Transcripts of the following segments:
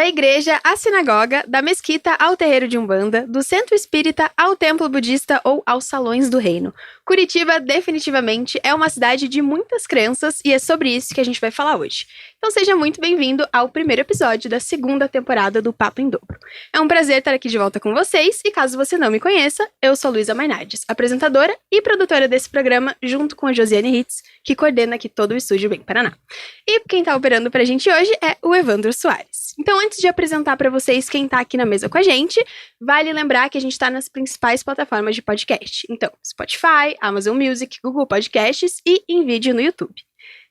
Da igreja à sinagoga, da mesquita ao terreiro de Umbanda, do centro espírita ao templo budista ou aos salões do reino. Curitiba definitivamente é uma cidade de muitas crenças e é sobre isso que a gente vai falar hoje. Então seja muito bem-vindo ao primeiro episódio da segunda temporada do Papo em Dobro. É um prazer estar aqui de volta com vocês e caso você não me conheça, eu sou Luísa Mainardes, apresentadora e produtora desse programa junto com a Josiane Ritz, que coordena aqui todo o estúdio Bem Paraná. E quem tá operando pra gente hoje é o Evandro Soares. Então, antes de apresentar para vocês quem tá aqui na mesa com a gente, vale lembrar que a gente tá nas principais plataformas de podcast. Então, Spotify, Amazon Music, Google Podcasts e em vídeo no YouTube.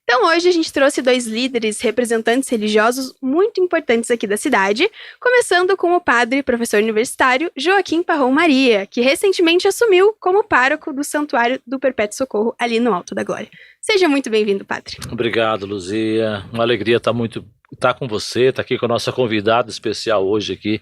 Então, hoje a gente trouxe dois líderes, representantes religiosos muito importantes aqui da cidade, começando com o padre e professor universitário Joaquim Parrão Maria, que recentemente assumiu como pároco do Santuário do Perpétuo Socorro ali no Alto da Glória. Seja muito bem-vindo, padre. Obrigado, Luzia. Uma alegria estar com você, estar aqui com a nossa convidada especial hoje aqui,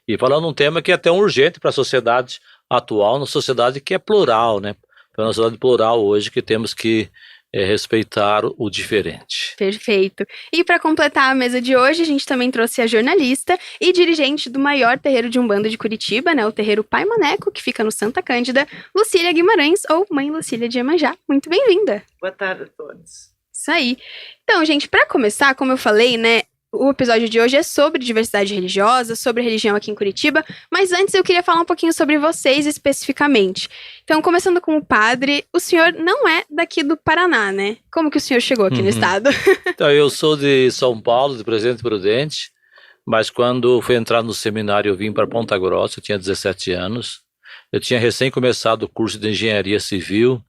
e falando um tema que é até urgente para a sociedade atual, uma sociedade que é plural, né? É uma sociedade plural hoje que temos que respeitar o diferente. Perfeito. E para completar a mesa de hoje, a gente também trouxe a jornalista e dirigente do maior terreiro de Umbanda de Curitiba, né, o terreiro Pai Maneco, que fica no Santa Cândida, Lucília Guimarães, ou Mãe Lucília de Iemanjá. Muito bem-vinda. Boa tarde a todos. Isso aí. Então, gente, para começar, como eu falei, né, o episódio de hoje é sobre diversidade religiosa, sobre religião aqui em Curitiba, mas antes eu queria falar um pouquinho sobre vocês especificamente. Então, começando com o padre, o senhor não é daqui do Paraná, né? Como que o senhor chegou aqui no estado? Então, eu sou de São Paulo, de Presidente Prudente, mas quando fui entrar no seminário eu vim para Ponta Grossa, eu tinha 17 anos. Eu tinha recém começado o curso de Engenharia Civil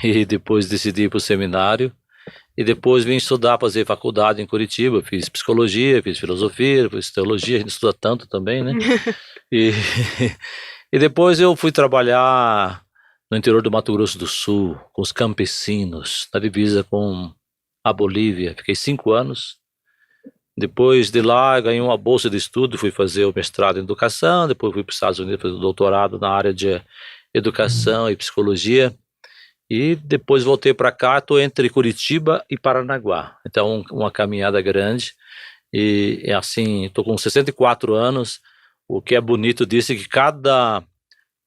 e depois decidi ir para o seminário. E depois vim estudar, fazer faculdade em Curitiba, fiz psicologia, fiz filosofia, fiz teologia, a gente estuda tanto também, né? E depois eu fui trabalhar no interior do Mato Grosso do Sul, com os campesinos, na divisa com a Bolívia. Fiquei 5 anos. Depois de lá, ganhei uma bolsa de estudo, fui fazer o mestrado em educação, depois fui para os Estados Unidos fazer o doutorado na área de educação e psicologia. E depois voltei para cá, estou entre Curitiba e Paranaguá. Então, uma caminhada grande. E assim, estou com 64 anos. O que é bonito disso é que cada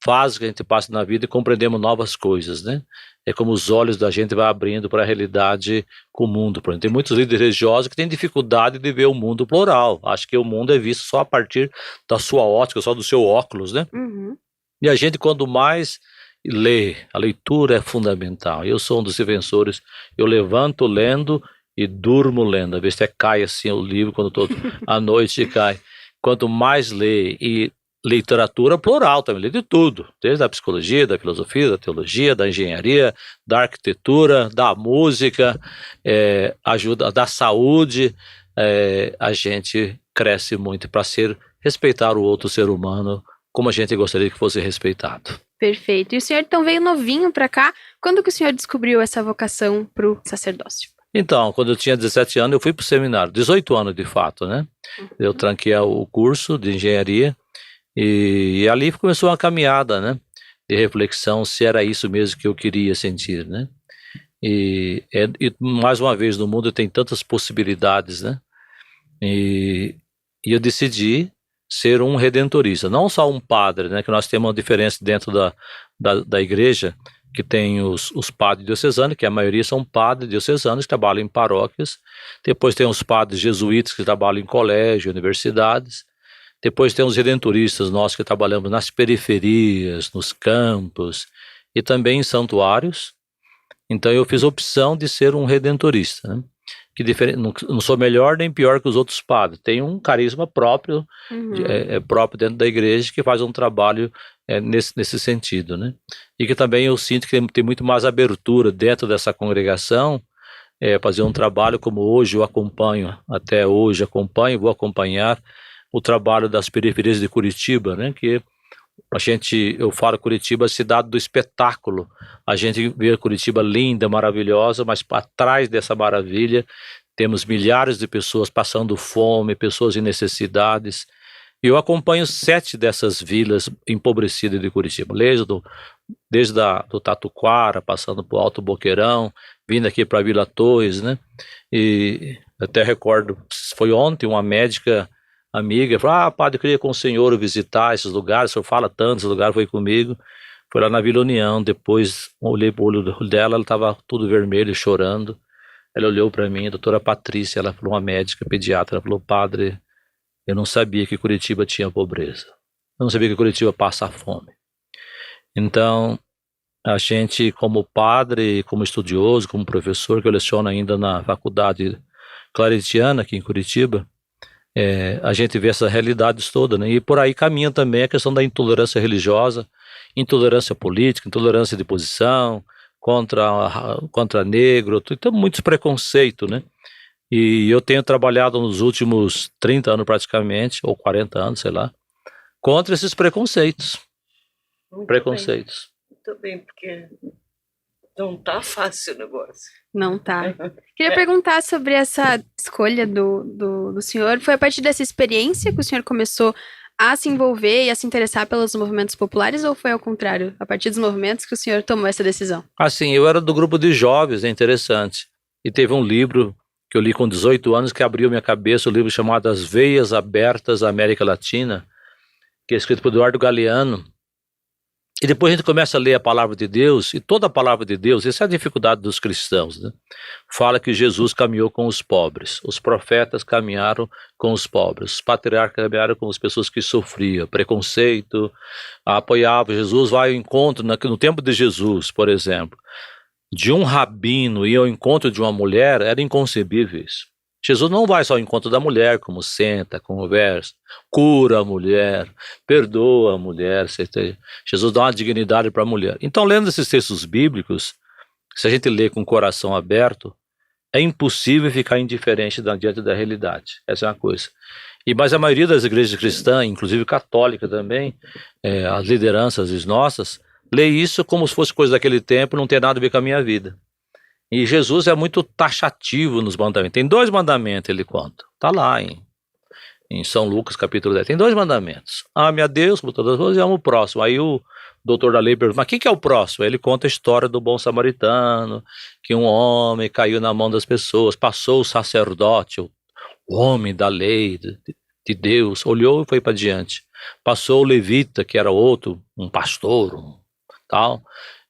fase que a gente passa na vida compreendemos novas coisas, né? É como os olhos da gente vai abrindo para a realidade com o mundo. Por exemplo, tem muitos líderes religiosos que têm dificuldade de ver o mundo plural. Acho que o mundo é visto só a partir da sua ótica, só do seu óculos, né? Uhum. E a gente, quando mais ler, a leitura é fundamental. Eu sou um dos defensores, eu levanto lendo e durmo lendo. Às vezes até cai assim o livro quando estou à noite e cai. Quanto mais ler, e literatura plural também, lê de tudo, desde a psicologia, da filosofia, da teologia, da engenharia, da arquitetura, da música, ajuda, da saúde, a gente cresce muito para respeitar o outro ser humano como a gente gostaria que fosse respeitado. Perfeito. E o senhor então veio novinho pra cá. Quando que o senhor descobriu essa vocação pro sacerdócio? Então, quando eu tinha 17 anos, eu fui pro seminário. 18 anos, de fato, né? Eu tranquei o curso de engenharia e ali começou uma caminhada, né? De reflexão, se era isso mesmo que eu queria sentir, né? E mais uma vez, no mundo tem tantas possibilidades, né? E eu decidi ser um redentorista, não só um padre, né, que nós temos uma diferença dentro da igreja, que tem os padres diocesanos, que a maioria são padres diocesanos que trabalham em paróquias, depois tem os padres jesuítas que trabalham em colégios, universidades, depois tem os redentoristas, nós que trabalhamos nas periferias, nos campos e também em santuários. Então eu fiz a opção de ser um redentorista, né? Que não sou melhor nem pior que os outros padres, tem um carisma próprio, próprio dentro da igreja, que faz um trabalho nesse sentido, né? E que também eu sinto que tem muito mais abertura dentro dessa congregação, fazer um trabalho como hoje eu acompanho, até hoje acompanho, vou acompanhar o trabalho das periferias de Curitiba, né? Que eu falo Curitiba, cidade do espetáculo. A gente vê Curitiba linda, maravilhosa, mas atrás dessa maravilha temos milhares de pessoas passando fome, pessoas em necessidades. E eu acompanho 7 dessas vilas empobrecidas de Curitiba, desde do Tatuquara, passando por Alto Boqueirão, vindo aqui para Vila Torres, né? E até recordo, foi ontem uma médica amiga, falou, padre, eu queria com o senhor visitar esses lugares, o senhor fala tantos lugares, foi comigo. Foi lá na Vila União, depois olhei pro olho dela, ela estava tudo vermelho, chorando. Ela olhou para mim, a doutora Patrícia, ela falou, uma médica pediatra, ela falou, padre, eu não sabia que Curitiba tinha pobreza. Eu não sabia que Curitiba passa fome. Então, a gente, como padre, como estudioso, como professor, que eu leciono ainda na faculdade claretiana aqui em Curitiba, a gente vê essas realidades todas, né? E por aí caminha também a questão da intolerância religiosa, intolerância política, intolerância de posição, contra negro, então muitos preconceitos, né? E eu tenho trabalhado nos últimos 30 anos praticamente, ou 40 anos, sei lá, contra esses preconceitos. Muito Preconceitos. Muito bem, porque não tá fácil o negócio. Não tá. Queria perguntar sobre essa escolha do senhor. Foi a partir dessa experiência que o senhor começou a se envolver e a se interessar pelos movimentos populares, ou foi ao contrário, a partir dos movimentos que o senhor tomou essa decisão? Assim, eu era do grupo de jovens, é interessante. E teve um livro que eu li com 18 anos que abriu minha cabeça, um livro chamado As Veias Abertas da América Latina, que é escrito por Eduardo Galeano. E depois a gente começa a ler a palavra de Deus, e toda a palavra de Deus, essa é a dificuldade dos cristãos, né? Fala que Jesus caminhou com os pobres, os profetas caminharam com os pobres, os patriarcas caminharam com as pessoas que sofriam, preconceito, apoiavam. Jesus vai ao encontro, no tempo de Jesus, por exemplo, de um rabino ir ao encontro de uma mulher, era inconcebível isso. Jesus não vai só ao encontro da mulher, como senta, conversa, cura a mulher, perdoa a mulher. Jesus dá uma dignidade para a mulher. Então, lendo esses textos bíblicos, se a gente lê com o coração aberto, é impossível ficar indiferente diante da realidade. Essa é uma coisa. Mas a maioria das igrejas cristãs, inclusive católica também, as lideranças nossas, lê isso como se fosse coisa daquele tempo, não tem nada a ver com a minha vida. E Jesus é muito taxativo nos mandamentos. Tem 2 mandamentos, ele conta. Está lá em São Lucas, capítulo 10. Tem 2 mandamentos. Ame a Deus com todas as coisas e ame o próximo. Aí o doutor da lei pergunta, mas quem que é o próximo? Aí ele conta a história do bom samaritano, que um homem caiu na mão das pessoas, passou o sacerdote, o homem da lei de Deus, olhou e foi para diante. Passou o levita, que era outro, um pastor, tal,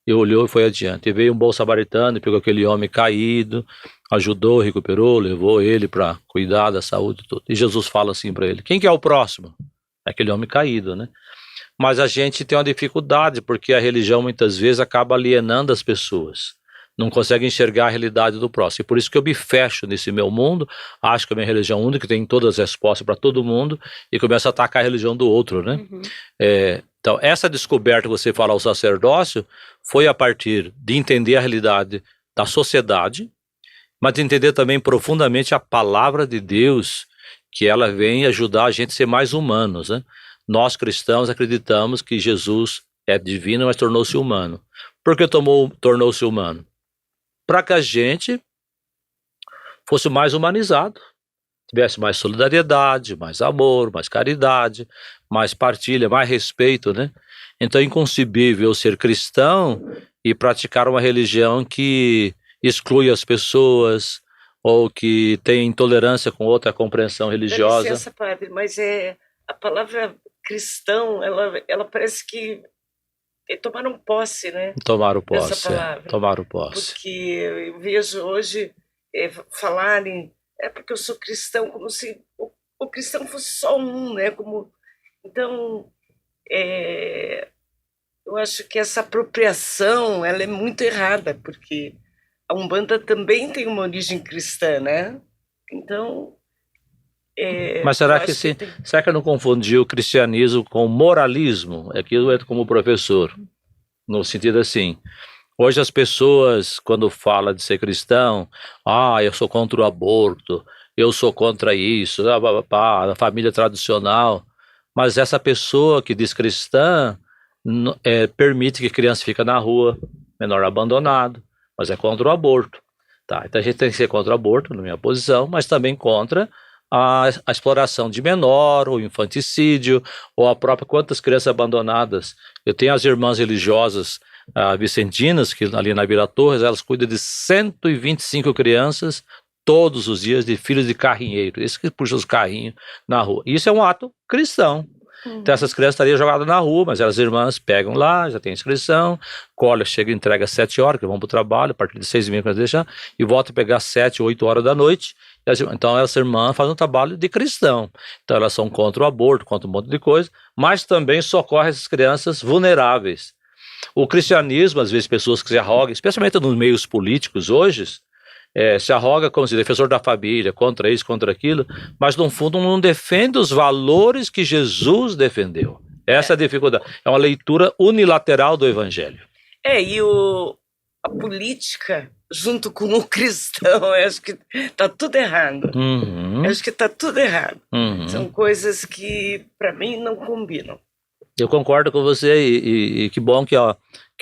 e olhou e foi adiante. E veio um bom samaritano e pegou aquele homem caído, ajudou, recuperou, levou ele para cuidar da saúde e tudo. E Jesus fala assim para ele, quem que é o próximo? Aquele homem caído, né? Mas a gente tem uma dificuldade, porque a religião muitas vezes acaba alienando as pessoas. Não consegue enxergar a realidade do próximo. E por isso que eu me fecho nesse meu mundo, acho que a minha religião única, que tem todas as respostas para todo mundo, e começo a atacar a religião do outro, né? Uhum. Então, essa descoberta que você fala ao sacerdócio foi a partir de entender a realidade da sociedade, mas de entender também profundamente a palavra de Deus, que ela vem ajudar a gente a ser mais humanos, né? Nós cristãos acreditamos que Jesus é divino, mas tornou-se humano. Por que tornou-se humano? Para que a gente fosse mais humanizado, tivesse mais solidariedade, mais amor, mais caridade, mais partilha, mais respeito, né? Então é inconcebível ser cristão e praticar uma religião que exclui as pessoas ou que tem intolerância com outra compreensão religiosa. Dá licença, padre, mas a palavra cristão, ela parece que tomaram posse, né? Tomaram Dessa posse, palavra. tomaram posse. Porque eu vejo hoje falarem, porque eu sou cristão, como se o cristão fosse só um, né? Então, eu acho que essa apropriação, ela é muito errada, porque a Umbanda também tem uma origem cristã, né? Então... Mas será que será que eu não confundi o cristianismo com moralismo? Aquilo é como professor, no sentido assim, hoje as pessoas, quando falam de ser cristão, eu sou contra o aborto, eu sou contra isso, a família tradicional, mas essa pessoa que diz cristã permite que criança fique na rua, menor abandonado, mas é contra o aborto. Tá? Então a gente tem que ser contra o aborto, na minha posição, mas também contra a exploração de menor, o infanticídio, ou a própria quantas crianças abandonadas. Eu tenho as irmãs religiosas vicentinas, que ali na Vila Torres, elas cuidam de 125 crianças todos os dias de filhos de carrinheiro, esses que puxam os carrinhos na rua. Isso é um ato cristão. Então essas crianças estariam jogadas na rua, mas as irmãs pegam lá, já tem inscrição, colhe, chega e entrega às 7 horas, que vão para o trabalho, a partir de 6h30 que nós deixamos, e volta a pegar às 7, 8 horas da noite. Então essa irmã faz um trabalho de cristão. Então elas são contra o aborto, contra um monte de coisa, mas também socorre essas crianças vulneráveis. O cristianismo, às vezes, pessoas que se arrogam, especialmente nos meios políticos hoje, se arroga como se defensor da família, contra isso, contra aquilo, mas no fundo não defende os valores que Jesus defendeu. Essa é a dificuldade. É uma leitura unilateral do evangelho. E a política, junto com o cristão, eu acho que está tudo errado. Eu acho que está tudo errado. São coisas que, para mim, não combinam. Eu concordo com você e que bom que a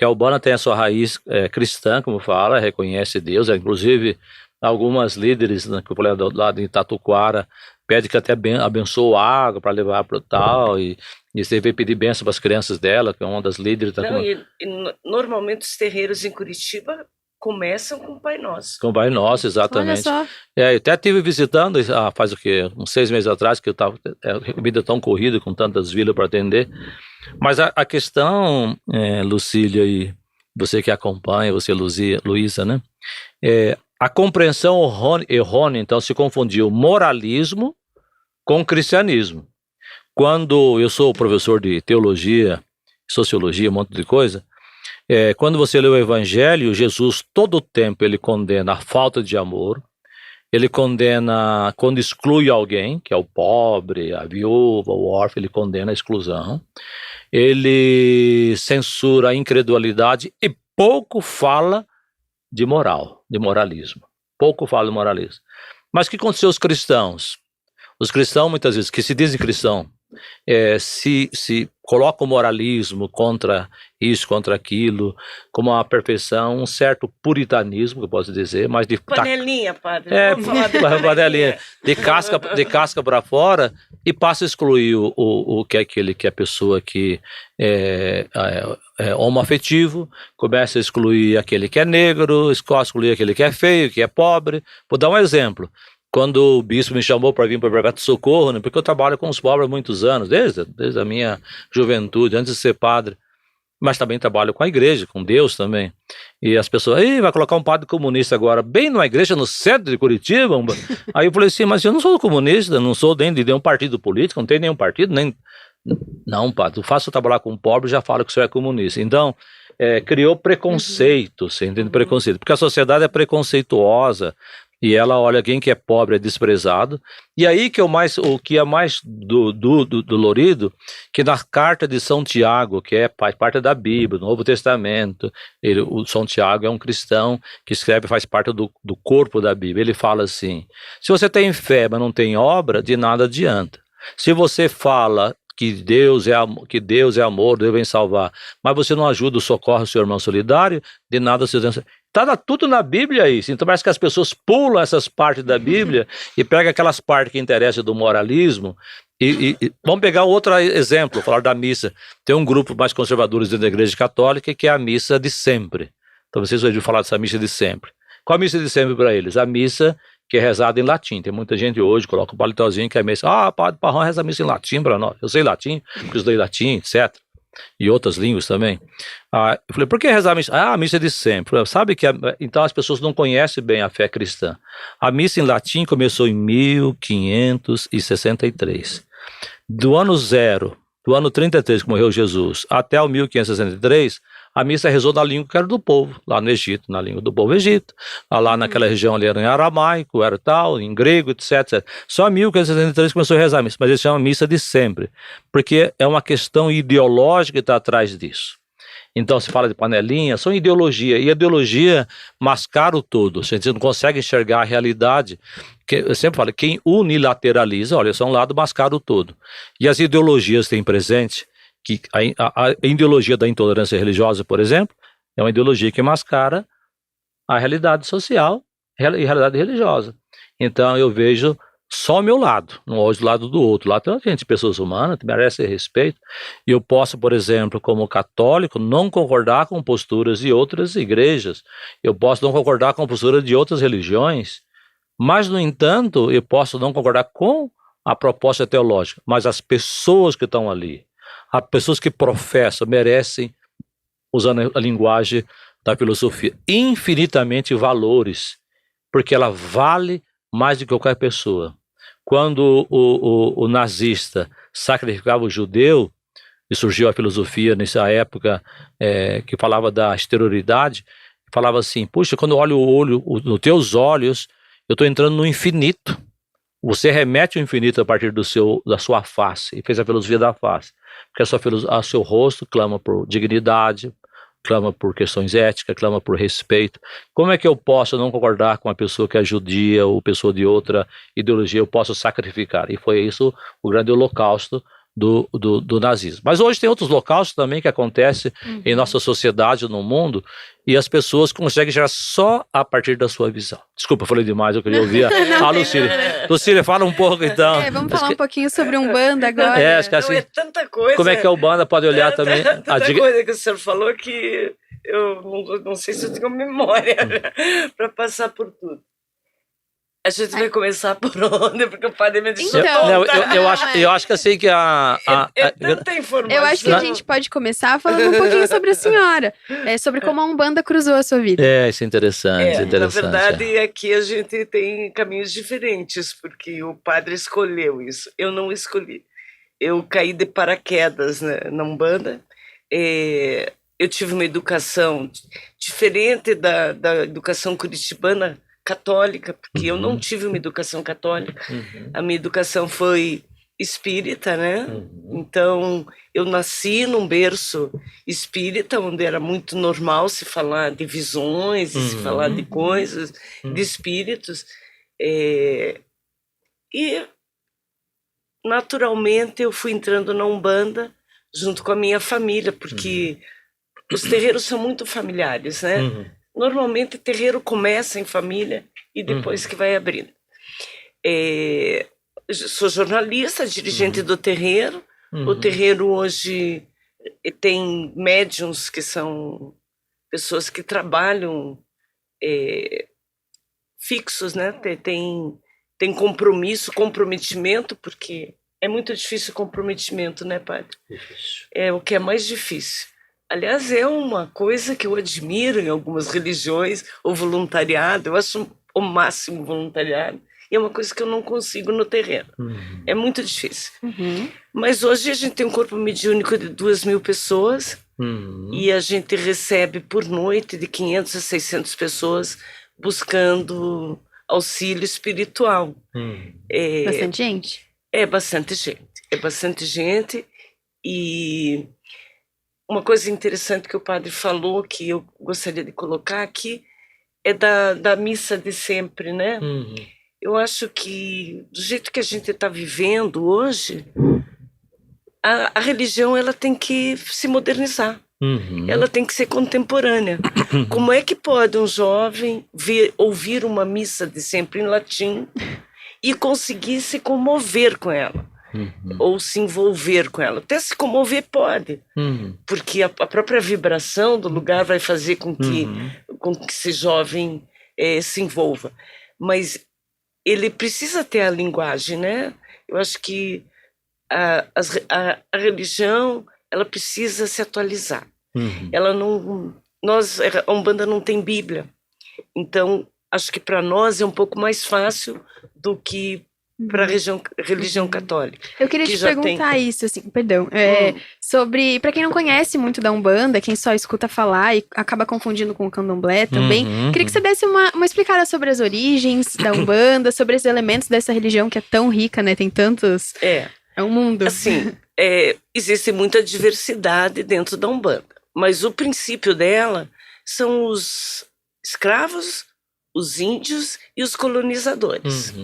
Urbana tem a sua raiz cristã, como fala, reconhece Deus, inclusive algumas líderes, né, que eu falei lá de Tatuquara, pede que até abençoe a água para levar para o tal, e você veio pedir bênção para as crianças dela, que é uma das líderes. Normalmente os terreiros em Curitiba começam com o Pai Nosso. Com o Pai Nosso, exatamente. Olha só. Eu até estive visitando, faz o quê? Uns 6 meses atrás, que eu estava, vida tão corrida, com tantas vilas para atender. Mas a questão, Lucília, e você que acompanha, você, Luísa, né? A compreensão errônea, então, se confundiu moralismo com cristianismo. Quando eu sou professor de teologia, sociologia, um monte de coisa, quando você lê o Evangelho, Jesus todo o tempo ele condena a falta de amor, ele condena quando exclui alguém, que é o pobre, a viúva, o órfão, ele condena a exclusão, ele censura a incredulidade e pouco fala de moral, de moralismo. Pouco fala de moralismo. Mas o que aconteceu aos cristãos? Os cristãos, muitas vezes, que se dizem cristãos, se colocam o moralismo contra isso, contra aquilo, como uma perfeição, um certo puritanismo, que eu posso dizer, mas de panelinha, padre. Vamos falar de panelinha. De casca para fora, e passa a excluir o que é aquele que é a pessoa que é homoafetivo, começa a excluir aquele que é negro, exclui aquele que é feio, que é pobre. Vou dar um exemplo. Quando o bispo me chamou para vir para o Perpétuo Socorro, né, porque eu trabalho com os pobres há muitos anos, desde a minha juventude, antes de ser padre, mas também trabalho com a igreja, com Deus também. E as pessoas, vai colocar um padre comunista agora, bem numa igreja no centro de Curitiba? Aí eu falei assim, mas eu não sou comunista, não sou nem de nenhum partido político, não tenho nenhum partido, nem... Não, padre, faço trabalhar com o pobre, já falo que o senhor é comunista. Então, criou preconceito, você entende? Preconceito, porque a sociedade é preconceituosa, e ela olha quem que é pobre é desprezado. E aí que o que é mais dolorido, que na carta de São Tiago, que faz parte da Bíblia, do Novo Testamento, o São Tiago é um cristão que escreve, faz parte do corpo da Bíblia. Ele fala assim: se você tem fé, mas não tem obra, de nada adianta. Se você fala que Deus é amor, Deus vem salvar, mas você não ajuda, socorre o seu irmão solidário, de nada se adianta. Está tudo na Bíblia isso. Então parece que as pessoas pulam essas partes da Bíblia e pegam aquelas partes que interessam do moralismo. Vamos pegar outro exemplo, falar da missa. Tem um grupo mais conservadores dentro da Igreja Católica que é a missa de sempre. Então vocês ouviram falar dessa missa de sempre. Qual a missa de sempre para eles? A missa que é rezada em latim. Tem muita gente hoje, coloca um paletózinho que é missa. Padre Parrão reza a missa em latim para nós. Eu sei latim, porque estudei latim, etc. E outras línguas também. Eu falei, por que rezar a missa? A missa é de sempre. Sabe que então as pessoas não conhecem bem a fé cristã. A missa em latim começou em 1563. Do ano 33 que morreu Jesus, até o 1563, a missa rezou na língua que era do povo, lá no Egito, na língua do povo egito. Lá naquela região ali era em aramaico, era tal, em grego, etc. Só em 1563 começou a rezar a missa, mas eles chamam missa de sempre, porque é uma questão ideológica que está atrás disso. Então se fala de panelinha, são ideologia, e a ideologia mascara o todo, a gente não consegue enxergar a realidade. Eu sempre falo, quem unilateraliza, olha, só um lado mascara o todo. E as ideologias têm presente que a ideologia da intolerância religiosa, por exemplo, é uma ideologia que mascara a realidade social e a realidade religiosa. Então eu vejo só o meu lado, não vejo o lado do outro. Lá tem gente, pessoas humanas, que merecem respeito, e eu posso, por exemplo, como católico, não concordar com posturas de outras igrejas, eu posso não concordar com posturas de outras religiões, Mas, no entanto, eu posso não concordar com a proposta teológica, mas as pessoas que estão ali, as pessoas que professam, merecem, usando a linguagem da filosofia, infinitamente valores, porque ela vale mais do que qualquer pessoa. Quando o nazista sacrificava o judeu, e surgiu a filosofia nessa época que falava da exterioridade, falava assim, puxa, quando eu olho nos teus olhos, eu estou entrando no infinito. Você remete ao infinito a partir da sua face, e fez a filosofia da face, porque o seu rosto clama por dignidade, clama por questões éticas, clama por respeito. Como é que eu posso não concordar com uma pessoa que é judia ou pessoa de outra ideologia, eu posso sacrificar? E foi isso o grande holocausto do nazismo. Mas hoje tem outros holocaustos também que acontecem em nossa sociedade, no mundo, e as pessoas conseguem gerar só a partir da sua visão. Desculpa, eu falei demais, eu queria ouvir a Lucília. Lucília, fala um pouco então. Vamos falar um pouquinho sobre Umbanda agora. Não, é tanta coisa. Como é que a Umbanda pode olhar também? Tanta coisa que o senhor falou que eu não sei se eu tenho memória para passar por tudo. A gente vai começar por onde? Porque o padre me deixou eu acho que eu sei que tanta informação. Eu acho que a gente pode começar falando um pouquinho sobre a senhora. Sobre como a Umbanda cruzou a sua vida. Isso é interessante. Na verdade, aqui a gente tem caminhos diferentes, porque o padre escolheu isso. Eu não escolhi. Eu caí de paraquedas na Umbanda. Eu tive uma educação diferente da educação curitibana, católica, porque eu não tive uma educação católica. A minha educação foi espírita, né? Então, eu nasci num berço espírita, onde era muito normal se falar de visões, se falar de coisas, de espíritos. E, naturalmente, eu fui entrando na Umbanda junto com a minha família, porque os terreiros são muito familiares, né? Normalmente, terreiro começa em família e depois que vai abrindo. Sou jornalista, dirigente do terreiro. O terreiro hoje tem médiuns que são pessoas que trabalham fixos, né? Tem comprometimento, porque é muito difícil o comprometimento, né, padre? É o que é mais difícil. Aliás, é uma coisa que eu admiro em algumas religiões, o voluntariado. Eu acho o máximo voluntariado. E é uma coisa que eu não consigo no terreno. É muito difícil. Mas hoje a gente tem um corpo mediúnico de 2.000 pessoas e a gente recebe por noite de 500 a 600 pessoas buscando auxílio espiritual. Bastante gente? É bastante gente. É bastante gente. E uma coisa interessante que o padre falou, que eu gostaria de colocar aqui, é da missa de sempre, né? Eu acho que, do jeito que a gente está vivendo hoje, a religião ela tem que se modernizar. Ela tem que ser contemporânea. Como é que pode um jovem ouvir uma missa de sempre em latim e conseguir se comover com ela? Ou se envolver com ela? Até se comover pode, porque a própria vibração do lugar vai fazer com que esse jovem se envolva. Mas ele precisa ter a linguagem, né? Eu acho que a religião ela precisa se atualizar. A Umbanda não tem Bíblia, então acho que para nós é um pouco mais fácil do que para a religião católica. Eu queria te perguntar isso, assim, perdão, sobre, para quem não conhece muito da Umbanda, quem só escuta falar e acaba confundindo com o Candomblé também, queria que você desse uma explicada sobre as origens da Umbanda, sobre esses elementos dessa religião que é tão rica, né, tem tantos... É um mundo. Assim, existe muita diversidade dentro da Umbanda, mas o princípio dela são os escravos, os índios e os colonizadores.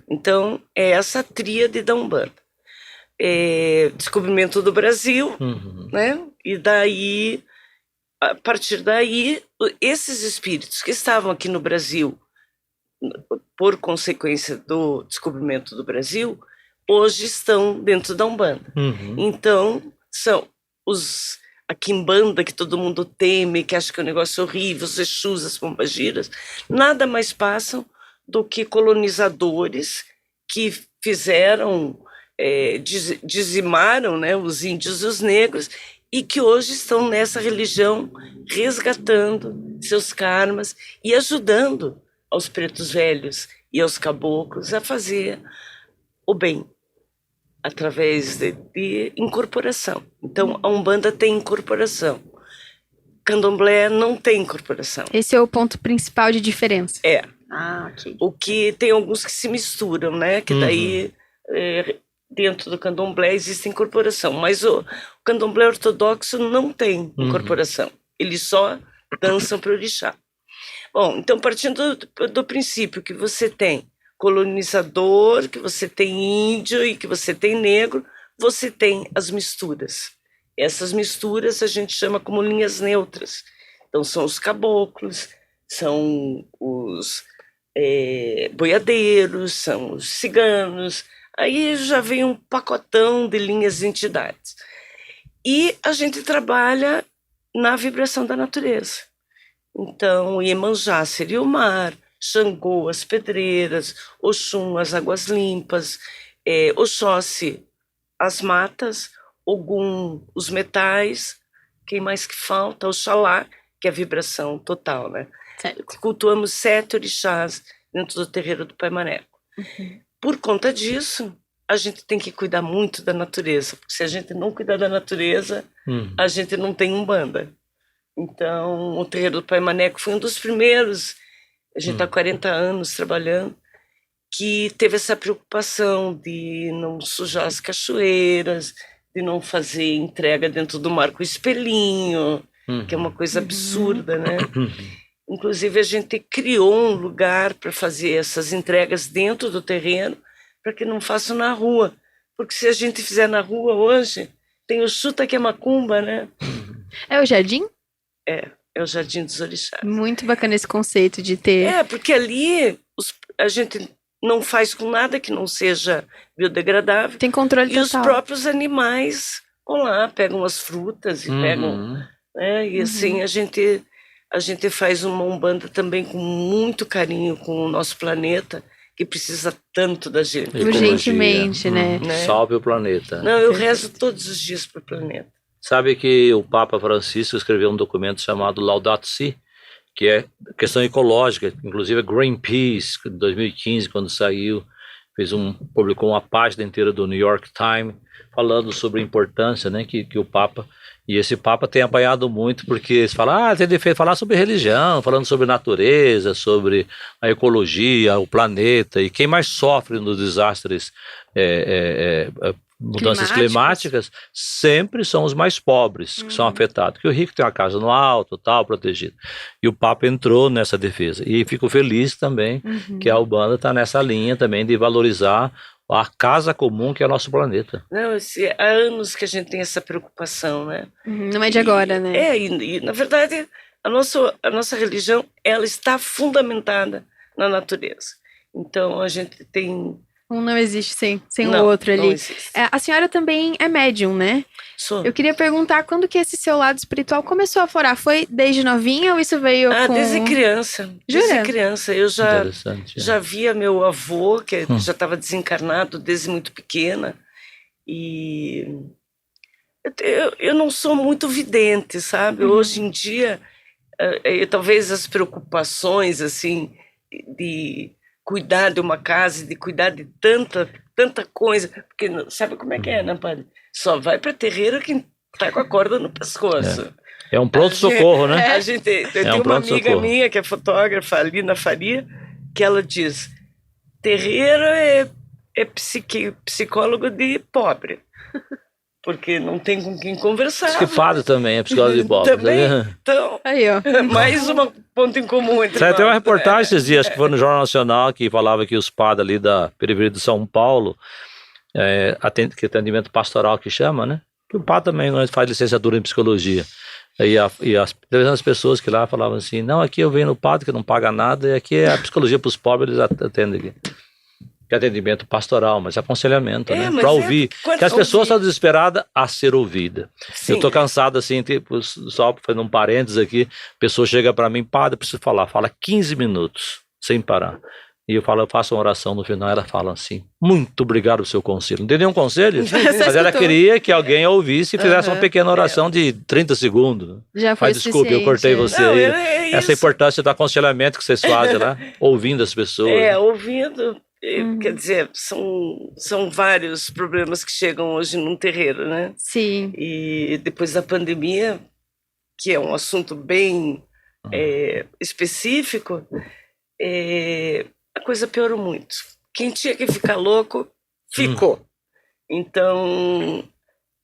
Então, é essa tríade da Umbanda. Descobrimento do Brasil, né? E daí, a partir daí, esses espíritos que estavam aqui no Brasil, por consequência do descobrimento do Brasil, hoje estão dentro da Umbanda. Então, são a quimbanda que todo mundo teme, que acha que é um negócio horrível, os exus, as pombagiras, nada mais passam do que colonizadores que fizeram, dizimaram, né, os índios e os negros, e que hoje estão nessa religião resgatando seus karmas e ajudando aos pretos velhos e aos caboclos a fazer o bem através de incorporação. Então, a Umbanda tem incorporação. Candomblé não tem incorporação. Esse é o ponto principal de diferença. Ok. O que tem alguns que se misturam, né? Que daí, dentro do candomblé, existe incorporação. Mas o candomblé ortodoxo não tem incorporação. Eles só dançam para o orixá. Bom, então, partindo do princípio que você tem colonizador, que você tem índio e que você tem negro, você tem as misturas. Essas misturas a gente chama como linhas neutras. Então, são os caboclos, são os boiadeiros, são os ciganos. Aí já vem um pacotão de linhas e entidades. E a gente trabalha na vibração da natureza. Então, Iemanjá seria o mar, Xangô, as pedreiras, Oxum, as águas limpas, Oxóssi, as matas, Ogum, os metais, quem mais que falta? Oxalá, que é a vibração total, né? Certo. Cultuamos 7 orixás dentro do terreiro do Pai Maneco. Por conta disso, a gente tem que cuidar muito da natureza, porque se a gente não cuidar da natureza, a gente não tem Umbanda. Então, o terreiro do Pai Maneco foi um dos primeiros, a gente está há 40 anos trabalhando, que teve essa preocupação de não sujar as cachoeiras, de não fazer entrega dentro do mar com espelhinho, que é uma coisa absurda, né? Inclusive, a gente criou um lugar para fazer essas entregas dentro do terreno, para que não façam na rua. Porque se a gente fizer na rua hoje, tem o chuta que é macumba, né? É o jardim? É o Jardim dos Orixás. Muito bacana esse conceito de ter... Porque ali a gente não faz com nada que não seja biodegradável. Tem controle total. E os próprios animais vão lá, pegam as frutas e pegam... Né? E assim a gente faz uma Umbanda também com muito carinho com o nosso planeta, que precisa tanto da gente. Urgentemente, né? Salve o planeta. Não, eu rezo todos os dias para o planeta. Sabe que o Papa Francisco escreveu um documento chamado Laudato Si, que é questão ecológica, inclusive a Greenpeace, em 2015, quando saiu, publicou uma página inteira do New York Times, falando sobre a importância, né, que o Papa, e esse Papa tem apanhado muito, porque eles falam, tem de falar sobre religião, falando sobre natureza, sobre a ecologia, o planeta, e quem mais sofre nos desastres mudanças climáticas sempre são os mais pobres que são afetados, que o rico tem uma casa no alto, tal, protegido. E o Papa entrou nessa defesa. E fico feliz também que a Umbanda está nessa linha também de valorizar a casa comum que é o nosso planeta. Não, há anos que a gente tem essa preocupação, né? Não é de agora, né? E na verdade a nossa religião, ela está fundamentada na natureza. Então a gente tem... Um não existe sem o outro ali. Não existe. A senhora também é médium, né? Sou. Eu queria perguntar, quando que esse seu lado espiritual começou a aflorar? Foi desde novinha ou isso veio com... Desde criança. Jura? Desde criança. Eu já via meu avô, que já estava desencarnado desde muito pequena. E eu não sou muito vidente, sabe? Hoje em dia, talvez as preocupações, assim, de cuidar de uma casa, de cuidar de tanta coisa, porque sabe como é que é, né, padre? Só vai para terreiro quem tá com a corda no pescoço. É um pronto-socorro, né? Eu tenho uma amiga minha que é fotógrafa, ali na Faria, que ela diz, terreiro é psicólogo de pobre. Porque não tem com quem conversar. Diz que padre também é psicólogo de pobre. Também. Então, aí, ó. mais um ponto em comum entre nós. Tem uma reportagem esses dias, que foi no Jornal Nacional, que falava que os padres ali da periferia de São Paulo, que atendimento pastoral que chama, né? Que o padre também faz licenciatura em psicologia. E as pessoas que lá falavam assim, não, aqui eu venho no padre que não paga nada, e aqui é a psicologia para os pobres, eles atendem aqui. Que é atendimento pastoral, mas aconselhamento, né? Para ouvir. Que as pessoas estão desesperadas a ser ouvidas. Eu estou cansado, assim, tipo, só fazendo um parênteses aqui, a pessoa chega para mim, padre, eu preciso falar, fala 15 minutos, sem parar. E eu faço uma oração no final, ela fala assim, muito obrigado pelo seu conselho. Não tem nenhum conselho, mas ela queria que alguém a ouvisse e fizesse uma pequena oração de 30 segundos. Já foi desculpe, eu cortei você Não, aí. Essa importância do aconselhamento que vocês fazem lá, ouvindo as pessoas. Ouvindo. Quer dizer, são vários problemas que chegam hoje num terreiro, né? Sim. E depois da pandemia, que é um assunto bem específico, a coisa piorou muito. Quem tinha que ficar louco, ficou. Então,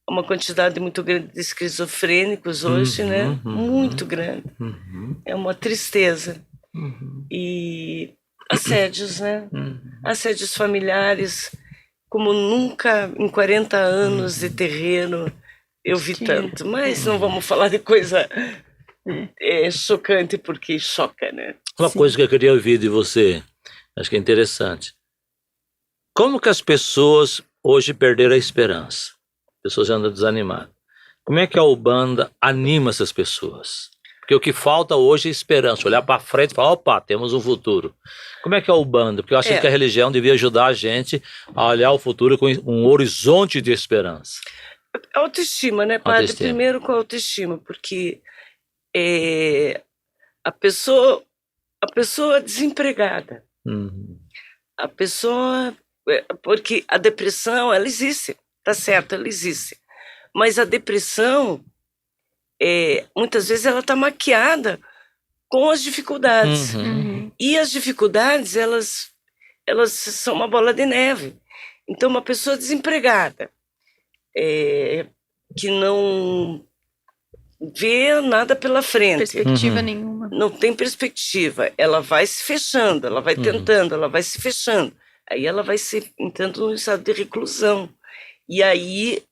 uma quantidade muito grande de esquizofrênicos hoje, né? Muito grande. É uma tristeza. E assédios, né? Assédios familiares, como nunca em 40 anos de terreiro eu vi tanto. Mas não vamos falar de coisa chocante, porque choca, né? Uma coisa que eu queria ouvir de você, acho que é interessante. Como que as pessoas hoje perderam a esperança? As pessoas andam desanimadas. Como é que a Umbanda anima essas pessoas? Porque o que falta hoje é esperança, olhar para frente e falar, opa, temos um futuro. Como é que é a Umbanda? Porque eu acho que a religião devia ajudar a gente a olhar o futuro com um horizonte de esperança. Autoestima, né, padre? Autoestima. Primeiro com a autoestima, porque a pessoa desempregada, a pessoa... Porque a depressão, ela existe, tá certo, ela existe. Mas a depressão, muitas vezes, ela está maquiada com as dificuldades. E as dificuldades, elas são uma bola de neve. Então, uma pessoa desempregada, que não vê nada pela frente. Perspectiva nenhuma. Não tem perspectiva. Ela vai se fechando, ela vai tentando, ela vai se fechando. Aí ela vai se entrando num estado de reclusão. E aí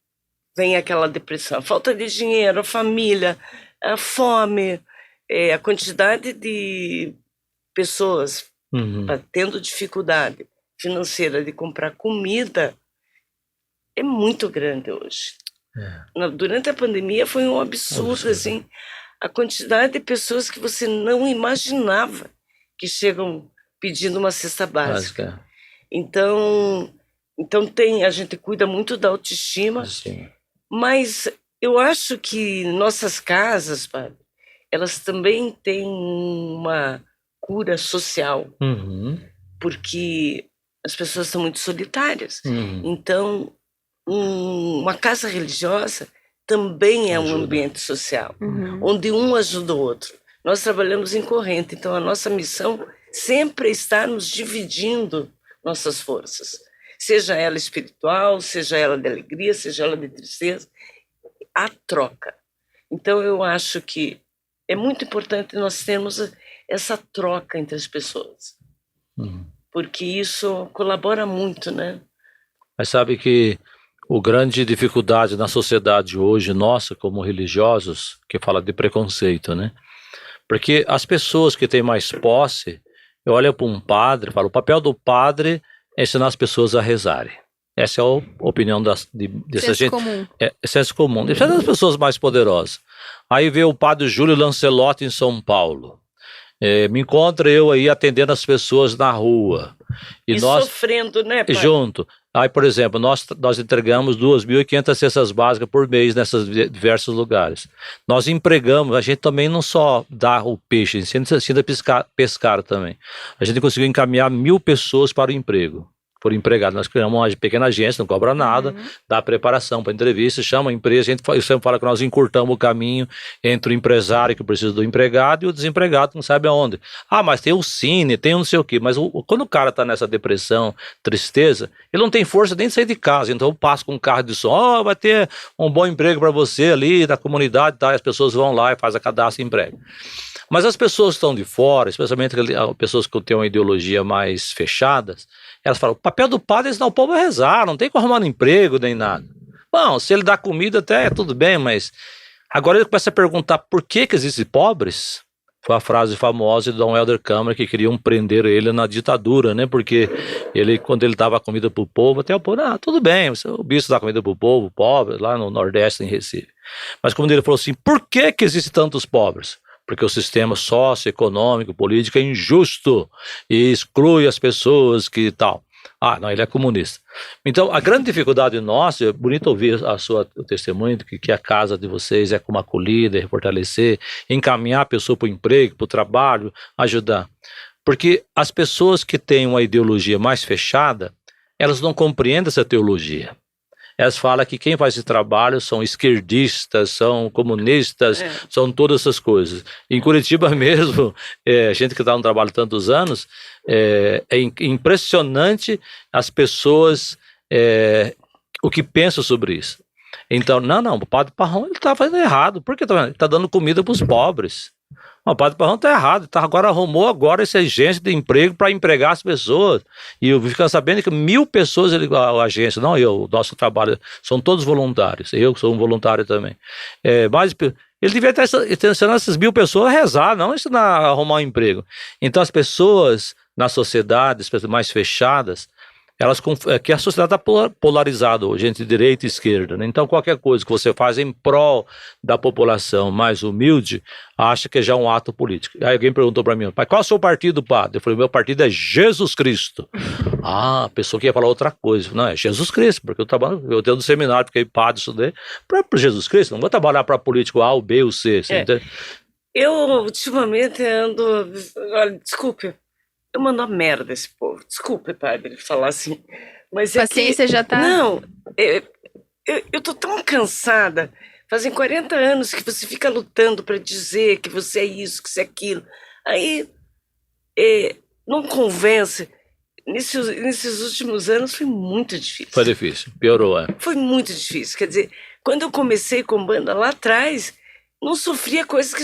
vem aquela depressão. A falta de dinheiro, a família, a fome, a quantidade de pessoas tendo dificuldade financeira de comprar comida é muito grande hoje. Durante a pandemia foi um absurdo, assim, a quantidade de pessoas que você não imaginava que chegam pedindo uma cesta básica. Então a gente cuida muito da autoestima, mas eu acho que nossas casas, padre, elas também têm uma cura social, porque as pessoas são muito solitárias. Então, uma casa religiosa também é um ambiente social, onde um ajuda o outro. Nós trabalhamos em corrente, então a nossa missão sempre é estar nos dividindo nossas forças, seja ela espiritual, seja ela de alegria, seja ela de tristeza, a troca. Então eu acho que é muito importante nós termos essa troca entre as pessoas, porque isso colabora muito, né? Mas sabe que a grande dificuldade na sociedade hoje, nossa, como religiosos, que fala de preconceito, né? Porque as pessoas que têm mais posse, eu olho para um padre e falo, o papel do padre é ensinar as pessoas a rezarem. Essa é a opinião dessa gente. Comum. Senso comum. Deixa das pessoas mais poderosas. Aí vê o padre Júlio Lancelotti em São Paulo. Me encontro eu aí atendendo as pessoas na rua. E nós, sofrendo, né, pai? Junto. Aí, por exemplo, nós entregamos 2.500 cestas básicas por mês nesses diversos lugares. Nós empregamos, a gente também não só dá o peixe, a gente ensina a pescar também. A gente conseguiu encaminhar 1.000 pessoas para o emprego. Por empregado, nós criamos uma pequena agência, não cobra nada, dá preparação para entrevista, chama a empresa, eu sempre falo que nós encurtamos o caminho entre o empresário que precisa do empregado e o desempregado que não sabe aonde. Mas tem o cine, tem não sei o quê, mas quando o cara está nessa depressão, tristeza, ele não tem força nem de sair de casa, então eu passo com um carro de som, vai ter um bom emprego para você ali na comunidade, tá? E as pessoas vão lá e fazem a cadastro de emprego. Mas as pessoas que estão de fora, especialmente pessoas que têm uma ideologia mais fechada, elas falam, o papel do padre é ensinar o povo a rezar, não tem que arrumar um emprego nem nada. Bom, se ele dá comida até tudo bem, mas agora ele começa a perguntar por que existem pobres. Foi a frase famosa de Dom Helder Câmara que queriam prender ele na ditadura, né? Porque quando ele dava comida para o povo, até o povo, tudo bem, o bispo dá comida para o povo, pobre, lá no Nordeste, em Recife. Mas quando ele falou assim, por que existem tantos pobres? porque o sistema socioeconômico, político é injusto e exclui as pessoas que tal. Ah, não, ele é comunista. Então, a grande dificuldade nossa, é bonito ouvir o testemunho, que a casa de vocês é como acolhida, é fortalecer, encaminhar a pessoa para o emprego, para o trabalho, ajudar. Porque as pessoas que têm uma ideologia mais fechada, elas não compreendem essa teologia. Elas falam que quem faz esse trabalho são esquerdistas, são comunistas, são todas essas coisas. Em Curitiba mesmo, gente que está no trabalho há tantos anos, é impressionante as pessoas, o que pensam sobre isso. Então, não, o padre Parrão ele está fazendo errado. Por que ele está dando comida para os pobres? O padre Parrão está errado, arrumou essa agência de emprego para empregar as pessoas. E eu fico sabendo que 1.000 pessoas, a agência, não eu, o nosso trabalho, são todos voluntários. Eu sou um voluntário também. Mas ele devia estar ensinando essas 1.000 pessoas a rezar, não ensinar a arrumar um emprego. Então as pessoas na sociedade, as pessoas mais fechadas, que a sociedade está polarizada hoje, entre direita e esquerda, né? Então qualquer coisa que você faz em prol da população mais humilde, acha que é já um ato político. Aí alguém perguntou para mim, pai, qual é o seu partido, padre? Eu falei, meu partido é Jesus Cristo. A pessoa que ia falar outra coisa. Não, é Jesus Cristo, porque eu tenho no seminário, fiquei padre, estudei, para Jesus Cristo, não vou trabalhar para político A, ou B, ou C. Eu ultimamente ando, olha, desculpe, eu mando a merda esse povo. Desculpe, padre, falar assim. Mas paciência já tá... Não, eu tô tão cansada. Fazem 40 anos que você fica lutando para dizer que você é isso, que você é aquilo. Aí, não convence. Nesses últimos anos foi muito difícil. Foi difícil, piorou, Foi muito difícil. Quer dizer, quando eu comecei com banda lá atrás, não sofria coisas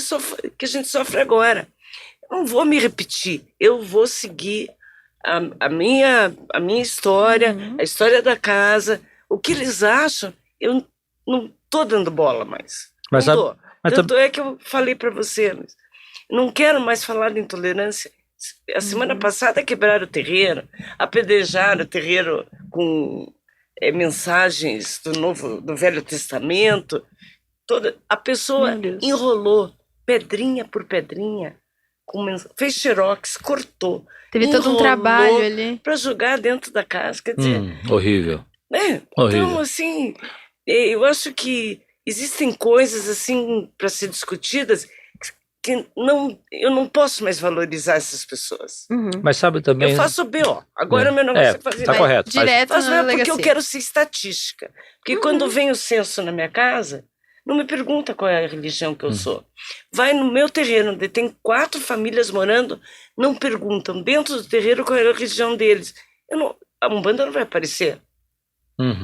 que a gente sofre agora. Não vou me repetir, eu vou seguir a minha história, a história da casa. O que eles acham, eu não tô dando bola mais. Mas Tanto é que eu falei para você, não quero mais falar de intolerância. A semana passada quebraram o terreiro, apedrejaram o terreiro com mensagens do Velho Testamento. A pessoa enrolou pedrinha por pedrinha. Fez xerox, cortou. Teve todo um trabalho ali. Para jogar dentro da casa, quer dizer... horrível. Horrível. Então, assim, eu acho que existem coisas, assim, para ser discutidas que eu não posso mais valorizar essas pessoas. Mas sabe também... Eu faço BO. Agora o meu negócio é fazer... Tá correto. Direto na delegacia. Porque eu quero ser estatística. Porque quando vem o censo na minha casa... Não me pergunta qual é a religião que eu sou. Vai no meu terreno, onde tem 4 famílias morando, não perguntam dentro do terreiro qual é a religião deles. A Umbanda não vai aparecer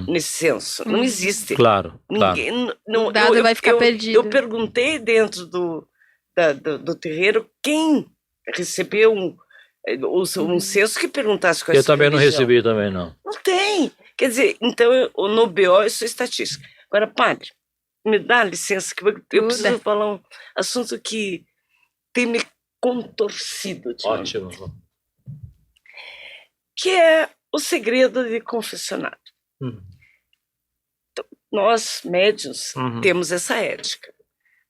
nesse censo. Não existe. Claro. O dado vai ficar perdido. Eu perguntei dentro do terreiro quem recebeu um censo que perguntasse qual é a religião. Eu também não recebi, não. Não tem. Quer dizer, então no BO eu sou estatística. Agora, padre, me dá licença, que eu preciso falar um assunto que tem me contorcido. Ótimo. Que é o segredo de confessionário. Então, nós, médiuns, temos essa ética.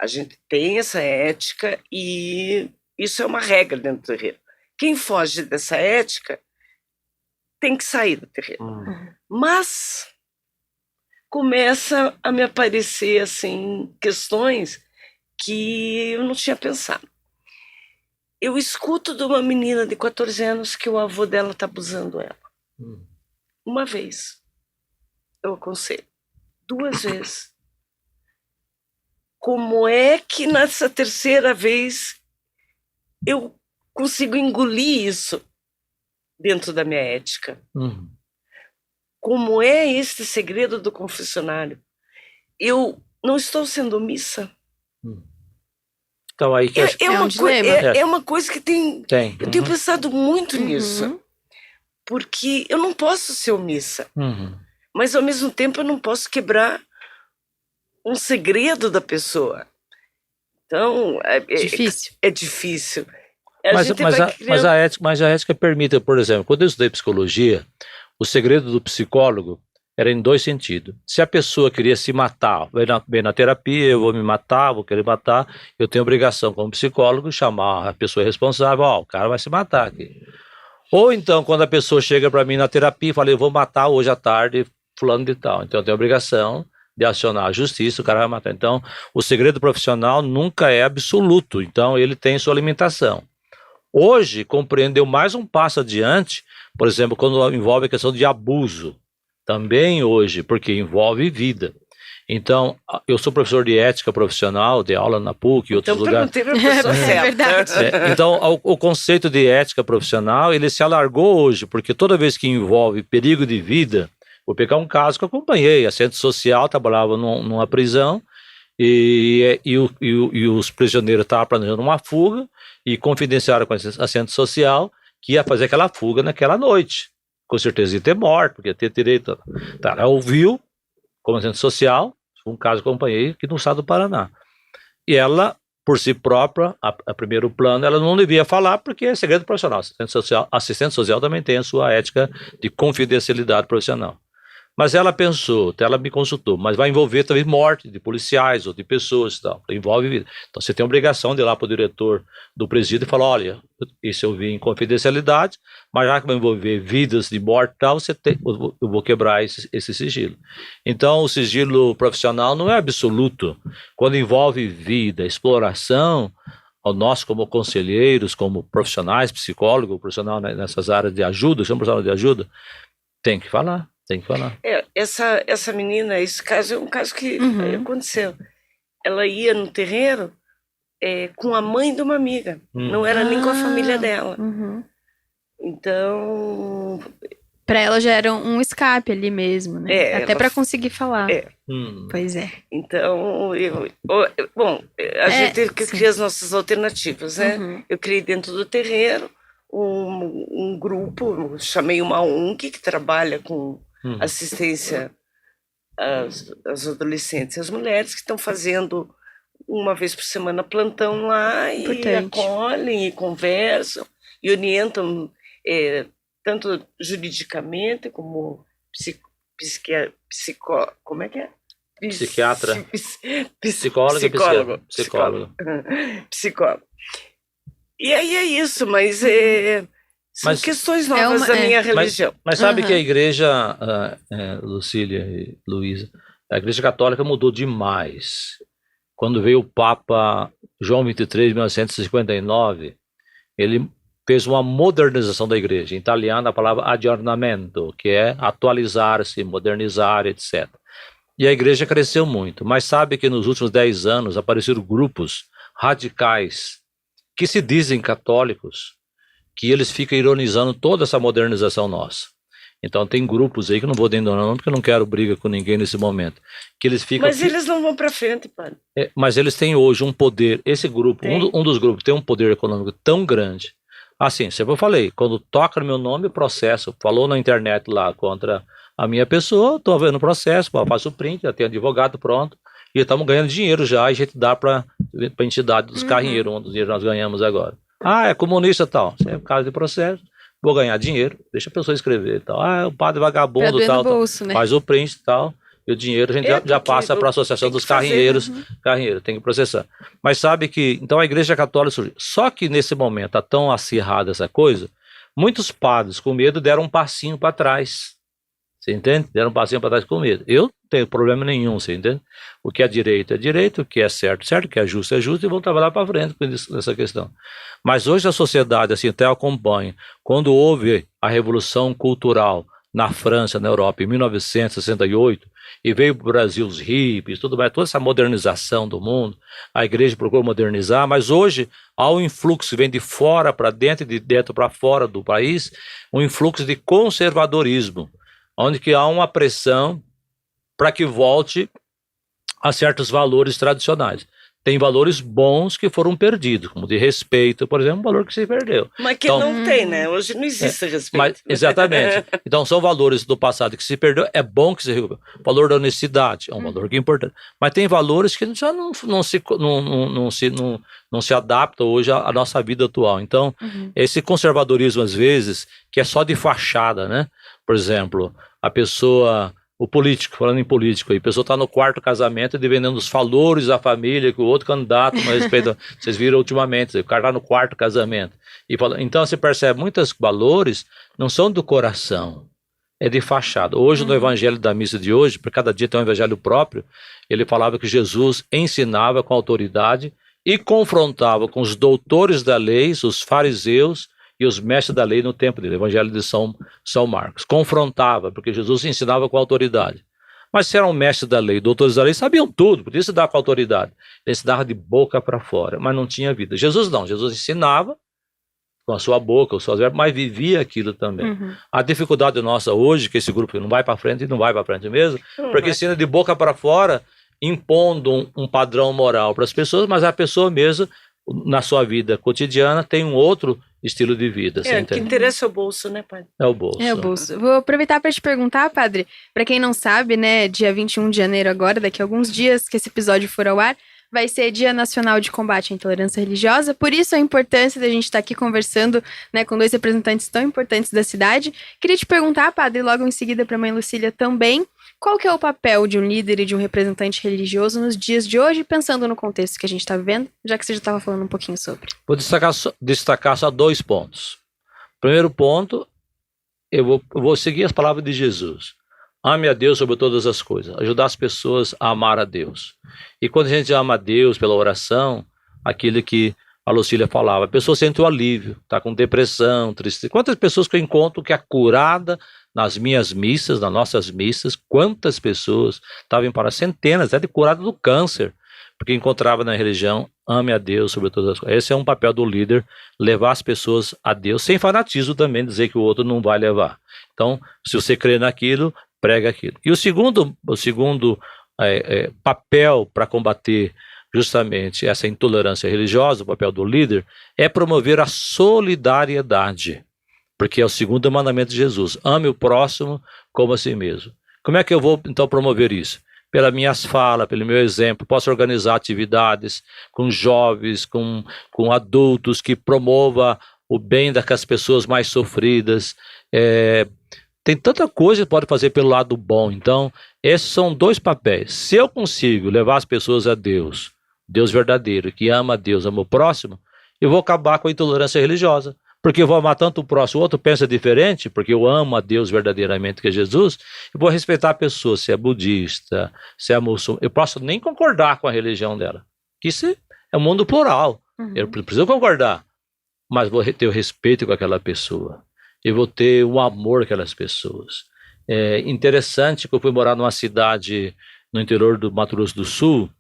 A gente tem essa ética e isso é uma regra dentro do terreiro. Quem foge dessa ética tem que sair do terreiro. Mas... começa a me aparecer assim, questões que eu não tinha pensado. Eu escuto de uma menina de 14 anos que o avô dela está abusando ela. Uma vez. Eu aconselho. 2 vezes. Como é que nessa 3ª vez eu consigo engolir isso dentro da minha ética? Como é este segredo do confessionário? Eu não estou sendo omissa. Então, aí que é uma coisa que tem. Eu tenho pensado muito nisso. Porque eu não posso ser omissa. Mas, ao mesmo tempo, eu não posso quebrar um segredo da pessoa. Então, difícil. É difícil. Mas a ética permite, por exemplo, quando eu estudei psicologia, o segredo do psicólogo era em dois sentidos. Se a pessoa queria se matar, vem na terapia, eu vou me matar, vou querer matar, eu tenho obrigação como psicólogo chamar a pessoa responsável, o cara vai se matar aqui. Ou então, quando a pessoa chega para mim na terapia e fala, eu vou matar hoje à tarde fulano de tal, então eu tenho obrigação de acionar a justiça, o cara vai matar. Então, o segredo profissional nunca é absoluto, então ele tem sua limitação. Hoje, compreendeu mais um passo adiante, por exemplo, quando envolve a questão de abuso, também hoje, porque envolve vida. Então, eu sou professor de ética profissional, de aula na PUC e outros lugares. Então, perguntei para a pessoa certa. Verdade. Então, o conceito de ética profissional, ele se alargou hoje, porque toda vez que envolve perigo de vida, vou pegar um caso que eu acompanhei, assistente social, trabalhava numa prisão, e os prisioneiros estavam planejando uma fuga, e confidenciaram com a assistente social que ia fazer aquela fuga naquela noite. Com certeza ia ter morte, porque ia ter direito. Tá, ela ouviu, como assistente social, um caso que eu acompanhei aqui no estado do Paraná. E ela, por si própria, a primeiro plano, ela não devia falar porque é segredo profissional. Assistente social também tem a sua ética de confidencialidade profissional. Mas ela pensou, ela me consultou, mas vai envolver também morte de policiais ou de pessoas e tal, envolve vida. Então você tem a obrigação de ir lá para o diretor do presídio e falar, olha, isso eu vi em confidencialidade, mas já que vai envolver vidas de morte e tal, eu vou quebrar esse sigilo. Então o sigilo profissional não é absoluto. Quando envolve vida, exploração, nós como conselheiros, como profissionais, psicólogos, profissional nessas áreas de ajuda, somos profissional de ajuda, tem que falar. Tem que falar. Essa menina, esse caso é um caso que aconteceu. Ela ia no terreiro com a mãe de uma amiga. Não era nem com a família dela. Então... Para ela já era um escape ali mesmo, né? Até para conseguir falar. Pois é. Então, a gente teve que criar as nossas alternativas, né? Eu criei dentro do terreiro um grupo, chamei uma ONG que trabalha com assistência às adolescentes e às mulheres, que estão fazendo uma vez por semana plantão lá. Importante. E acolhem e conversam e orientam tanto juridicamente como como é que é? Psiquiatra. Psicólogo. Psicólogo. E aí é isso, mas são questões novas da minha religião. Mas sabe que a igreja, Lucília e Luísa, a igreja católica mudou demais. Quando veio o Papa João XXIII, de 1959, ele fez uma modernização da igreja. Em italiano, a palavra aggiornamento, que é atualizar-se, modernizar, etc. E a igreja cresceu muito. Mas sabe que nos últimos 10 anos apareceram grupos radicais que se dizem católicos, que eles ficam ironizando toda essa modernização nossa. Então tem grupos aí, que eu não vou dentro não, porque eu não quero briga com ninguém nesse momento, que eles ficam... Mas eles não vão para frente, padre. Mas eles têm hoje um poder, esse grupo, um dos grupos tem um poder econômico tão grande. Assim, sempre eu falei, quando toca no meu nome, processo, falou na internet lá contra a minha pessoa, estou vendo o processo, faço o print, já tem advogado pronto, e estamos ganhando dinheiro já, e a gente dá para a entidade dos carrinheiros, um dos dinheiros nós ganhamos agora. É comunista e tal, isso é caso de processo, vou ganhar dinheiro, deixa a pessoa escrever e tal. O padre vagabundo e tal, bolso, né? Faz o print e tal, e o dinheiro a gente já passa para a associação dos carrinheiros, carrinheiro, tem que processar. Mas sabe que, então a igreja católica surgiu, só que nesse momento está tão acirrada essa coisa, muitos padres com medo deram um passinho para trás. Você entende? Deram um passinho para trás com medo. Eu não tenho problema nenhum, você entende? O que é direito, o que é certo, o que é justo, e vão trabalhar para frente com essa questão. Mas hoje a sociedade, assim, até acompanha, quando houve a Revolução Cultural na França, na Europa, em 1968, e veio para o Brasil os hippies, tudo mais, toda essa modernização do mundo, a igreja procurou modernizar, mas hoje há um influxo que vem de fora para dentro e de dentro para fora do país, um influxo de conservadorismo, onde que há uma pressão para que volte a certos valores tradicionais. Tem valores bons que foram perdidos, como de respeito, por exemplo, um valor que se perdeu. Mas que então, não tem, né? Hoje não existe respeito. Mas, exatamente. Então são valores do passado que se perdeu, é bom que se recupere. O valor da honestidade é um valor que é importante. Mas tem valores que já não se adaptam hoje à nossa vida atual. Então, esse conservadorismo, às vezes, que é só de fachada, né? Por exemplo, a pessoa o político, falando em político aí, a pessoa está no quarto casamento defendendo os valores da família que o outro candidato não respeita. Vocês viram ultimamente, o cara está no quarto casamento. Então você percebe, muitos valores não são do coração, é de fachada. Hoje, no evangelho da missa de hoje, por cada dia tem um evangelho próprio, ele falava que Jesus ensinava com autoridade e confrontava com os doutores da lei, os fariseus e os mestres da lei no tempo dele, evangelho de São Marcos. Confrontava, porque Jesus ensinava com autoridade. Mas se eram mestres da lei, doutores da lei, sabiam tudo, podia se dar com autoridade. Ele se dava de boca para fora, mas não tinha vida. Jesus não, Jesus ensinava com a sua boca, os seus verbos, mas vivia aquilo também. A dificuldade nossa hoje, que esse grupo não vai para frente e não vai para frente mesmo, porque ensina de boca para fora, impondo um padrão moral para as pessoas, mas a pessoa mesmo, na sua vida cotidiana, tem um outro estilo de vida. O que interessa é o bolso, né, padre? É o bolso. É o bolso. Vou aproveitar para te perguntar, padre, para quem não sabe, né, dia 21 de janeiro agora, daqui a alguns dias que esse episódio for ao ar, vai ser Dia Nacional de Combate à Intolerância Religiosa, por isso a importância da gente estar aqui conversando, né, com dois representantes tão importantes da cidade. Queria te perguntar, padre, logo em seguida para a mãe Lucília também, qual que é o papel de um líder e de um representante religioso nos dias de hoje, pensando no contexto que a gente está vivendo, já que você já estava falando um pouquinho sobre. Vou destacar só 2 pontos. Primeiro ponto, eu vou seguir as palavras de Jesus. Ame a Deus sobre todas as coisas. Ajudar as pessoas a amar a Deus. E quando a gente ama a Deus pela oração, aquilo que a Lucília falava, a pessoa sente o alívio, está com depressão, tristeza. Quantas pessoas que eu encontro que é curada nas minhas missas, nas nossas missas, quantas pessoas estavam para centenas, até de curada do câncer, porque encontrava na religião, ame a Deus sobre todas as coisas. Esse é um papel do líder, levar as pessoas a Deus, sem fanatismo também, dizer que o outro não vai levar. Então, se você crê naquilo, prega aquilo. E o segundo papel para combater justamente essa intolerância religiosa, o papel do líder, é promover a solidariedade, porque é o segundo mandamento de Jesus, ame o próximo como a si mesmo. Como é que eu vou então promover isso? Pelas minhas falas, pelo meu exemplo, posso organizar atividades com jovens, com adultos, que promova o bem das pessoas mais sofridas. Tem tanta coisa que pode fazer pelo lado bom. Então, esses são 2 papéis. Se eu consigo levar as pessoas a Deus, Deus verdadeiro, que ama a Deus, ama o próximo, eu vou acabar com a intolerância religiosa. Porque eu vou amar tanto o próximo, o outro pensa diferente, porque eu amo a Deus verdadeiramente, que é Jesus, eu vou respeitar a pessoa, se é budista, se é muçulmano. Eu posso nem concordar com a religião dela. Isso é um mundo plural. Eu preciso concordar, mas vou ter o respeito com aquela pessoa. Eu vou ter o amor aquelas pessoas. É interessante que eu fui morar numa cidade no interior do Mato Grosso do Sul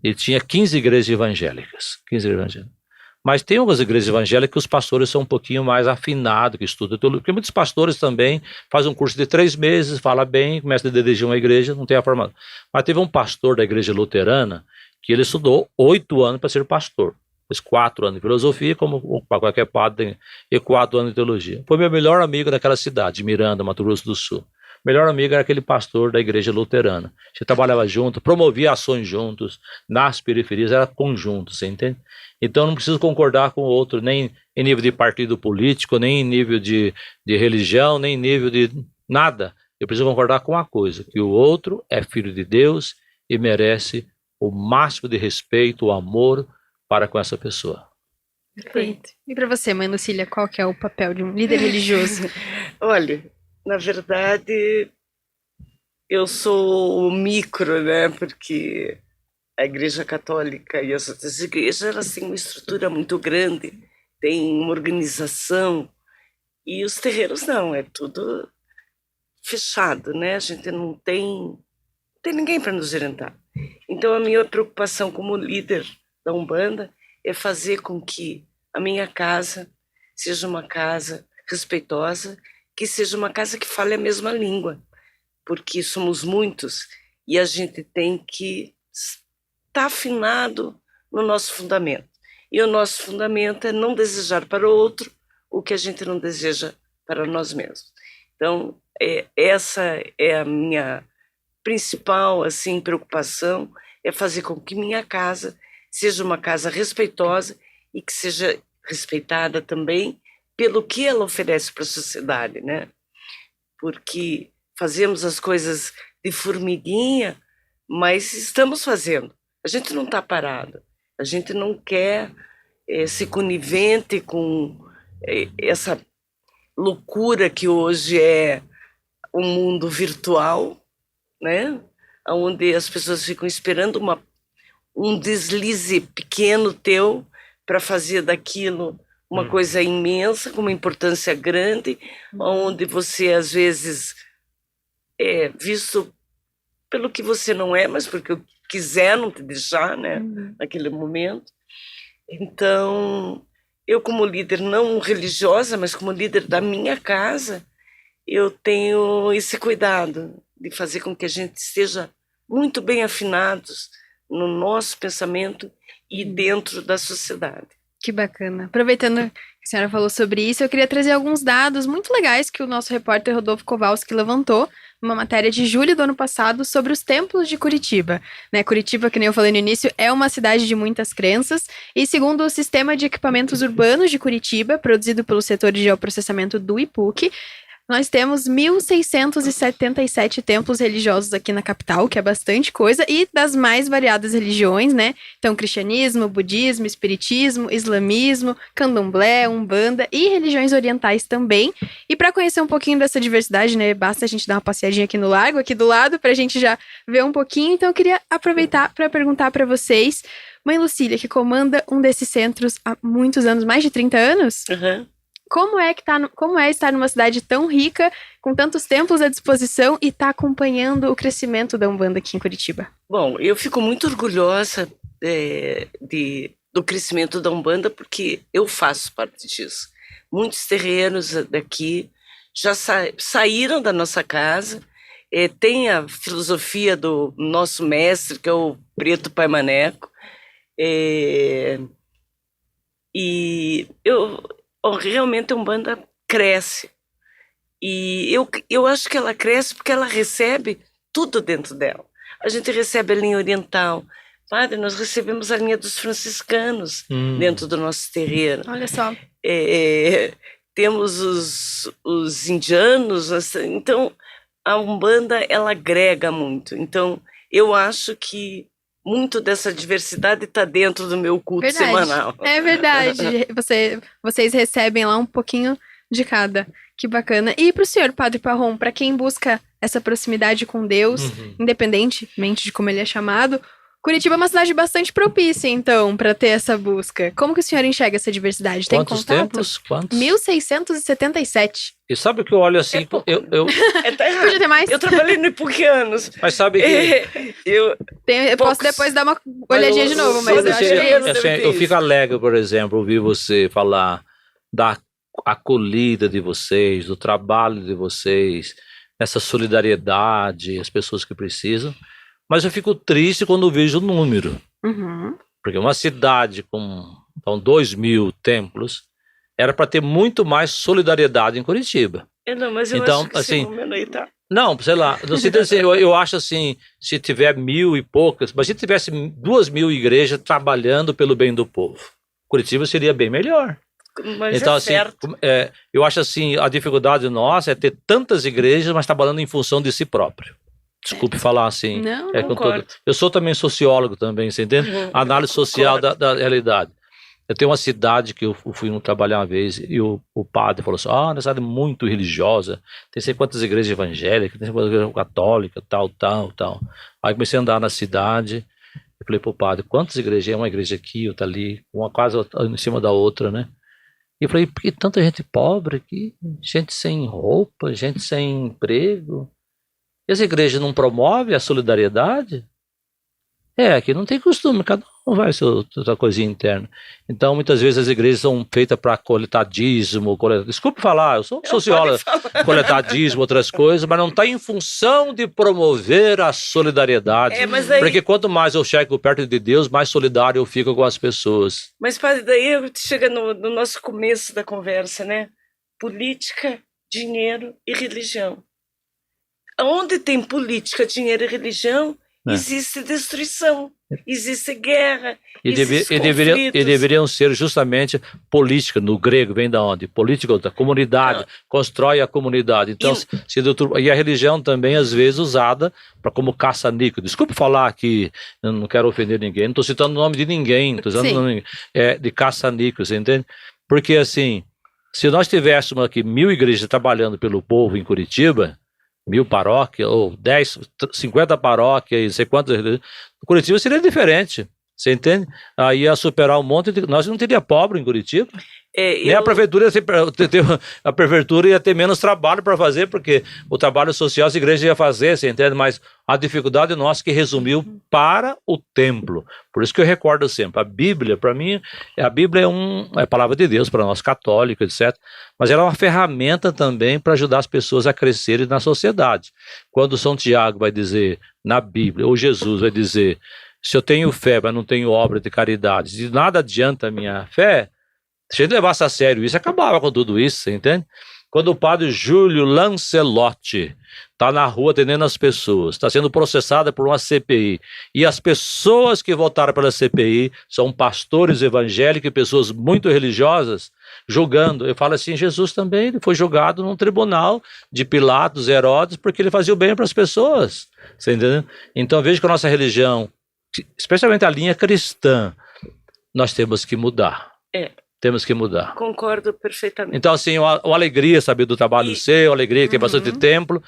e tinha 15 igrejas evangélicas. 15 igrejas evangélicas. Mas tem algumas igrejas evangélicas que os pastores são um pouquinho mais afinados, que estudam teologia, porque muitos pastores também fazem um curso de 3 meses, fala bem, começa a dirigir uma igreja, não tem a formação. Mas teve um pastor da igreja luterana que ele estudou 8 anos para ser pastor. Fez 4 anos de filosofia, como para qualquer padre, e 4 anos de teologia. Foi meu melhor amigo daquela cidade, Miranda, Mato Grosso do Sul. Melhor amigo era aquele pastor da igreja luterana. A gente trabalhava junto, promovia ações juntos, nas periferias, era conjunto, você entende? Então não preciso concordar com o outro, nem em nível de partido político, nem em nível de religião, nem em nível de nada. Eu preciso concordar com uma coisa, que o outro é filho de Deus e merece o máximo de respeito, o amor para com essa pessoa. Perfeito. E para você, mãe Lucília, qual que é o papel de um líder religioso? Olha, na verdade, eu sou o micro, né? Porque a Igreja Católica e as outras igrejas, elas têm uma estrutura muito grande, tem uma organização, e os terreiros não, é tudo fechado, né? A gente não tem ninguém para nos orientar. Então, a minha preocupação como líder da Umbanda é fazer com que a minha casa seja uma casa respeitosa, que seja uma casa que fale a mesma língua, porque somos muitos e a gente tem que estar afinado no nosso fundamento. E o nosso fundamento é não desejar para o outro o que a gente não deseja para nós mesmos. Então, essa é a minha principal preocupação, é fazer com que minha casa seja uma casa respeitosa e que seja respeitada também pelo que ela oferece para a sociedade, né? Porque fazemos as coisas de formiguinha, mas estamos fazendo. A gente não está parado. A gente não quer ser conivente com essa loucura que hoje é o mundo virtual, né? Onde as pessoas ficam esperando um deslize pequeno teu para fazer daquilo uma coisa imensa, com uma importância grande, onde você, às vezes, é visto pelo que você não é, mas porque quiseram te deixar, né, naquele momento. Então, eu como líder, não religiosa, mas como líder da minha casa, eu tenho esse cuidado de fazer com que a gente esteja muito bem afinados no nosso pensamento e dentro da sociedade. Que bacana. Aproveitando que a senhora falou sobre isso, eu queria trazer alguns dados muito legais que o nosso repórter Rodolfo Kowalski levantou numa matéria de julho do ano passado sobre os templos de Curitiba. Né, Curitiba, que nem eu falei no início, é uma cidade de muitas crenças e, segundo o Sistema de Equipamentos Urbanos de Curitiba, produzido pelo setor de geoprocessamento do IPUC, nós temos 1.677 templos religiosos aqui na capital, que é bastante coisa, e das mais variadas religiões, né? Então, cristianismo, budismo, espiritismo, islamismo, candomblé, umbanda e religiões orientais também. E para conhecer um pouquinho dessa diversidade, né? Basta a gente dar uma passeadinha aqui no lago, aqui do lado, para a gente já ver um pouquinho. Então, eu queria aproveitar para perguntar para vocês, Mãe Lucília, que comanda um desses centros há muitos anos, mais de 30 anos, como é estar numa cidade tão rica, com tantos templos à disposição e estar acompanhando o crescimento da Umbanda aqui em Curitiba? Bom, eu fico muito orgulhosa do crescimento da Umbanda, porque eu faço parte disso. Muitos terreiros daqui já saíram da nossa casa, tem a filosofia do nosso mestre, que é o Preto Pai Maneco, e realmente a Umbanda cresce. E eu acho que ela cresce porque ela recebe tudo dentro dela. A gente recebe a linha oriental. Padre, nós recebemos a linha dos franciscanos dentro do nosso terreiro. Olha só. Temos os indianos. Então, a Umbanda, ela agrega muito. Então, eu acho que muito dessa diversidade está dentro do meu culto semanal. É verdade. Vocês recebem lá um pouquinho de cada. Que bacana. E para o senhor, Padre Parrom, para quem busca essa proximidade com Deus, independentemente de como ele é chamado, Curitiba é uma cidade bastante propícia, então, para ter essa busca. Como que o senhor enxerga essa diversidade? Tem Quantos contato? templos? Quantos? 1.677. E sabe o que eu olho assim? Tá errado. Podia ter mais? Eu trabalhei no IPUC anos. Mas sabe que... eu posso depois dar uma olhadinha de novo, mas eu acho que é isso. Eu fico alegre, por exemplo, ouvir você falar da acolhida de vocês, do trabalho de vocês, essa solidariedade, as pessoas que precisam. Mas eu fico triste quando vejo o número. Porque uma cidade com 2.000 templos era para ter muito mais solidariedade em Curitiba. Não, mas eu então, acho que assim, esse número aí tá... Não, sei lá. Eu acho assim, se tiver 1.000 e poucas, mas se tivesse 2.000 igrejas trabalhando pelo bem do povo, Curitiba seria bem melhor. Mas então, é assim, certo. Eu acho assim, a dificuldade nossa é ter tantas igrejas, mas trabalhando em função de si próprio. Desculpe falar assim. Não, eu sou também sociólogo também, você entende? Análise social da realidade. Eu tenho uma cidade que eu fui trabalhar uma vez e o padre falou assim, uma cidade muito religiosa, tem sei quantas igrejas evangélicas, tem sei quantas igrejas católicas, tal. Aí comecei a andar na cidade, eu falei pro padre, quantas igrejas? Uma igreja aqui, outra ali, uma quase em cima da outra, né? E eu falei, por que tanta gente pobre aqui? Gente sem roupa, gente sem emprego. E as igrejas não promovem a solidariedade? Aqui não tem costume, cada um vai ser outra coisinha interna. Então, muitas vezes as igrejas são feitas para coletar dízimo, desculpe falar, eu sou sociólogo, coletar dízimo, outras coisas, mas não está em função de promover a solidariedade. Porque quanto mais eu chego perto de Deus, mais solidário eu fico com as pessoas. Mas, padre, daí chega no nosso começo da conversa, né? Política, dinheiro e religião. Onde tem política, dinheiro e religião, existe destruição, existe guerra, E existe deveriam ser justamente política, no grego vem da onde? Política da comunidade, constrói a comunidade. Então, e a religião também às vezes usada como caça-níquel. Desculpa falar aqui, eu não quero ofender ninguém, não estou citando o nome de ninguém, estou citando o nome de caça-níquel, você entende? Porque assim, se nós tivéssemos aqui 1000 igrejas trabalhando pelo povo em Curitiba, 1000 paróquias, ou 10, 50 paróquias, não sei quantas, Curitiba seria diferente, você entende? Aí ia superar um monte de... Nós não teria pobre em Curitiba. Nem a prefeitura ia ter menos trabalho para fazer, porque o trabalho social as igrejas iam fazer, você entende? Mas a dificuldade nossa que resumiu para o templo. Por isso que eu recordo sempre, a Bíblia, para mim, a Bíblia é a palavra de Deus para nós católicos, etc. Mas ela é uma ferramenta também para ajudar as pessoas a crescerem na sociedade. Quando São Tiago vai dizer na Bíblia, ou Jesus vai dizer, se eu tenho fé, mas não tenho obra de caridade, de nada adianta a minha fé, se a gente levasse a sério isso, acabava com tudo isso, você entende? Quando o padre Júlio Lancelotti está na rua atendendo as pessoas, está sendo processada por uma CPI, e as pessoas que votaram pela CPI são pastores evangélicos e pessoas muito religiosas, julgando. Eu falo assim, Jesus também ele foi julgado num tribunal de Pilatos, Herodes, porque ele fazia o bem para as pessoas, você entendeu? Então veja que a nossa religião, especialmente a linha cristã, nós temos que mudar. Temos que mudar. Concordo perfeitamente. Então, assim, uma alegria saber do trabalho seu, alegria que tem bastante templo,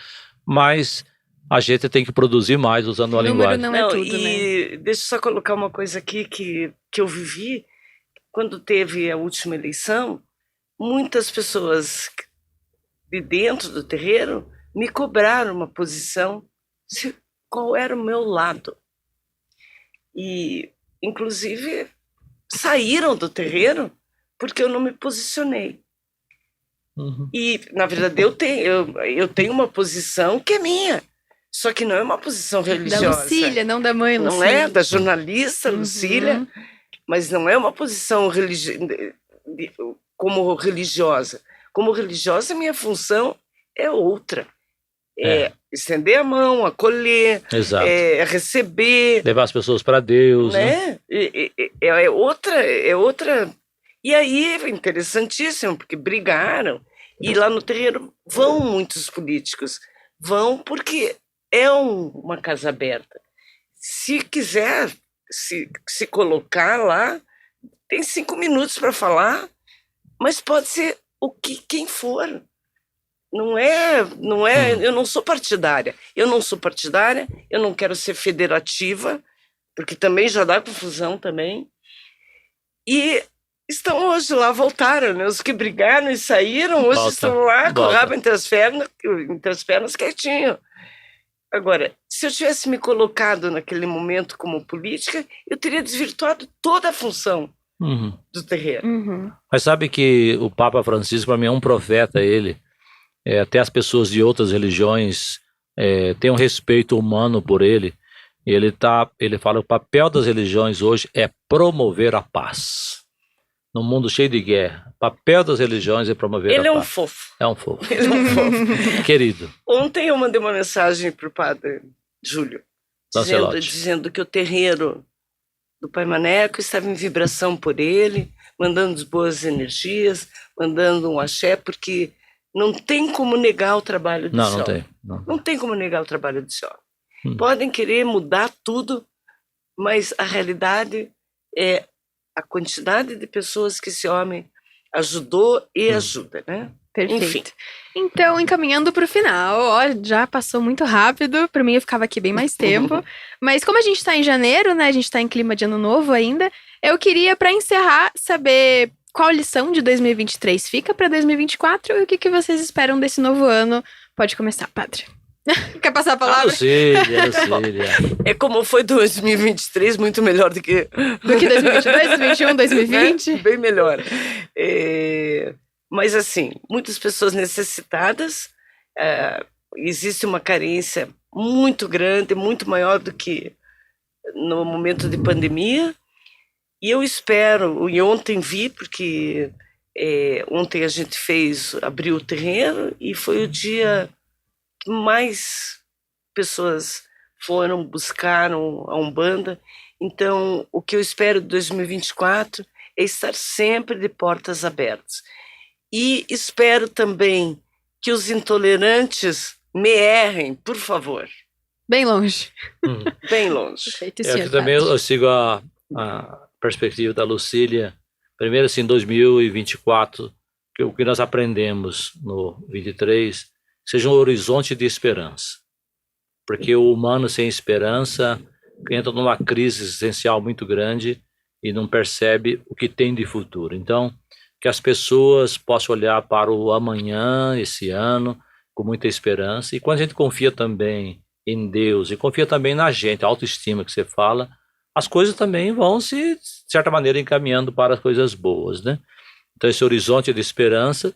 mas a gente tem que produzir mais usando a linguagem. Não é tudo, né? Deixa eu só colocar uma coisa aqui que eu vivi. Quando teve a última eleição, muitas pessoas de dentro do terreiro me cobraram uma posição, qual era o meu lado. E, inclusive, saíram do terreiro porque eu não me posicionei. E, na verdade, eu tenho uma posição que é minha, só que não é uma posição religiosa. Da Lucília, não da mãe Lucília. Não é, da jornalista Lucília, mas não é uma posição como religiosa. Como religiosa, minha função é outra. É estender a mão, acolher, receber. Levar as pessoas para Deus. Né? É outra. E aí é interessantíssimo, porque brigaram. E lá no terreiro vão muitos políticos. Vão porque é uma casa aberta. Se quiser se colocar lá, tem 5 minutos para falar, mas pode ser quem for. Não é, eu não sou partidária. Eu não quero ser federativa, porque também já dá confusão também. E estão hoje lá, voltaram, né? Os que brigaram e saíram, hoje estão lá com o rabo entre as pernas quietinho. Agora, se eu tivesse me colocado naquele momento como política, eu teria desvirtuado toda a função do terreiro. Mas sabe que o Papa Francisco, para mim, é um profeta, ele. Até as pessoas de outras religiões têm um respeito humano por ele. Ele fala que o papel das religiões hoje é promover a paz. Num mundo cheio de guerra, o papel das religiões é promover a paz. Ele é um fofo. É um fofo. Ele é um fofo. Querido. Ontem eu mandei uma mensagem para o padre Júlio, dizendo que o terreiro do Pai Maneco estava em vibração por ele, mandando boas energias, mandando um axé, porque não tem como negar o trabalho do senhor. Não tem. Não tem como negar o trabalho do senhor. Podem querer mudar tudo, mas a realidade é a quantidade de pessoas que esse homem ajudou e ajuda, né? Perfeito. Enfim. Então, encaminhando para o final, já passou muito rápido, para mim eu ficava aqui bem mais tempo, mas como a gente está em janeiro, né, a gente está em clima de ano novo ainda, eu queria, para encerrar, saber qual lição de 2023 fica para 2024 e o que vocês esperam desse novo ano. Pode começar, padre. Quer passar a palavra? Lucília. É como foi 2023, muito melhor do que 2022, 2021, 2020? Bem melhor. Mas assim, muitas pessoas necessitadas, existe uma carência muito grande, muito maior do que no momento de pandemia, e eu espero, e ontem vi, porque ontem a gente abriu o terreiro, e foi o dia que mais pessoas foram, buscaram a Umbanda. Então, o que eu espero de 2024 é estar sempre de portas abertas. E espero também que os intolerantes me errem, por favor. Bem longe. Bem longe. Perfeito, Aqui também eu sigo a perspectiva da Lucília. Primeiro, assim, em 2024, que o que nós aprendemos no 23 seja um horizonte de esperança. Porque o humano sem esperança entra numa crise existencial muito grande e não percebe o que tem de futuro. Então, que as pessoas possam olhar para o amanhã, esse ano, com muita esperança. E quando a gente confia também em Deus e confia também na gente, a autoestima que você fala, as coisas também vão se, de certa maneira, encaminhando para as coisas boas, né? Então, esse horizonte de esperança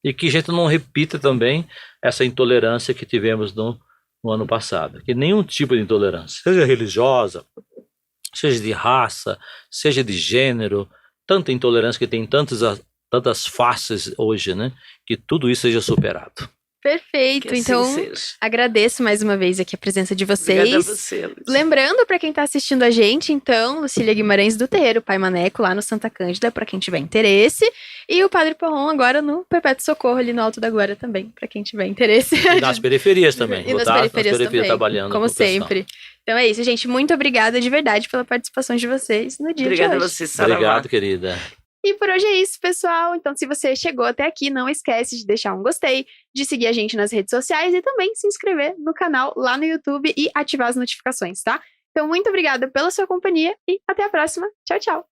e que a gente não repita também essa intolerância que tivemos no ano passado. Que nenhum tipo de intolerância, seja religiosa, seja de raça, seja de gênero, tanta intolerância que tem tantas faces hoje, né? Que tudo isso seja superado. Perfeito, Que assim então seja. agradeço mais uma vez aqui a presença de Obrigada a vocês. você, Luiz. Lembrando para quem está assistindo a gente, então, Lucília Guimarães do Terreiro Pai Maneco, lá no Santa Cândida, para quem tiver interesse, e o Padre Porron agora no Perpétuo Socorro, ali no Alto da Glória também, para quem tiver interesse. E nas periferias também. E nas periferias também, trabalhando como com o pessoal. sempre. Então é isso, gente, muito obrigada de verdade pela participação de vocês no dia Obrigada de a hoje. você, Saravá. Obrigado, querida. E por hoje é isso, pessoal. Então, se você chegou até aqui, não esquece de deixar um gostei, de seguir a gente nas redes sociais e também se inscrever no canal lá no YouTube e ativar as notificações, tá? Então, muito obrigada pela sua companhia e até a próxima. Tchau, tchau!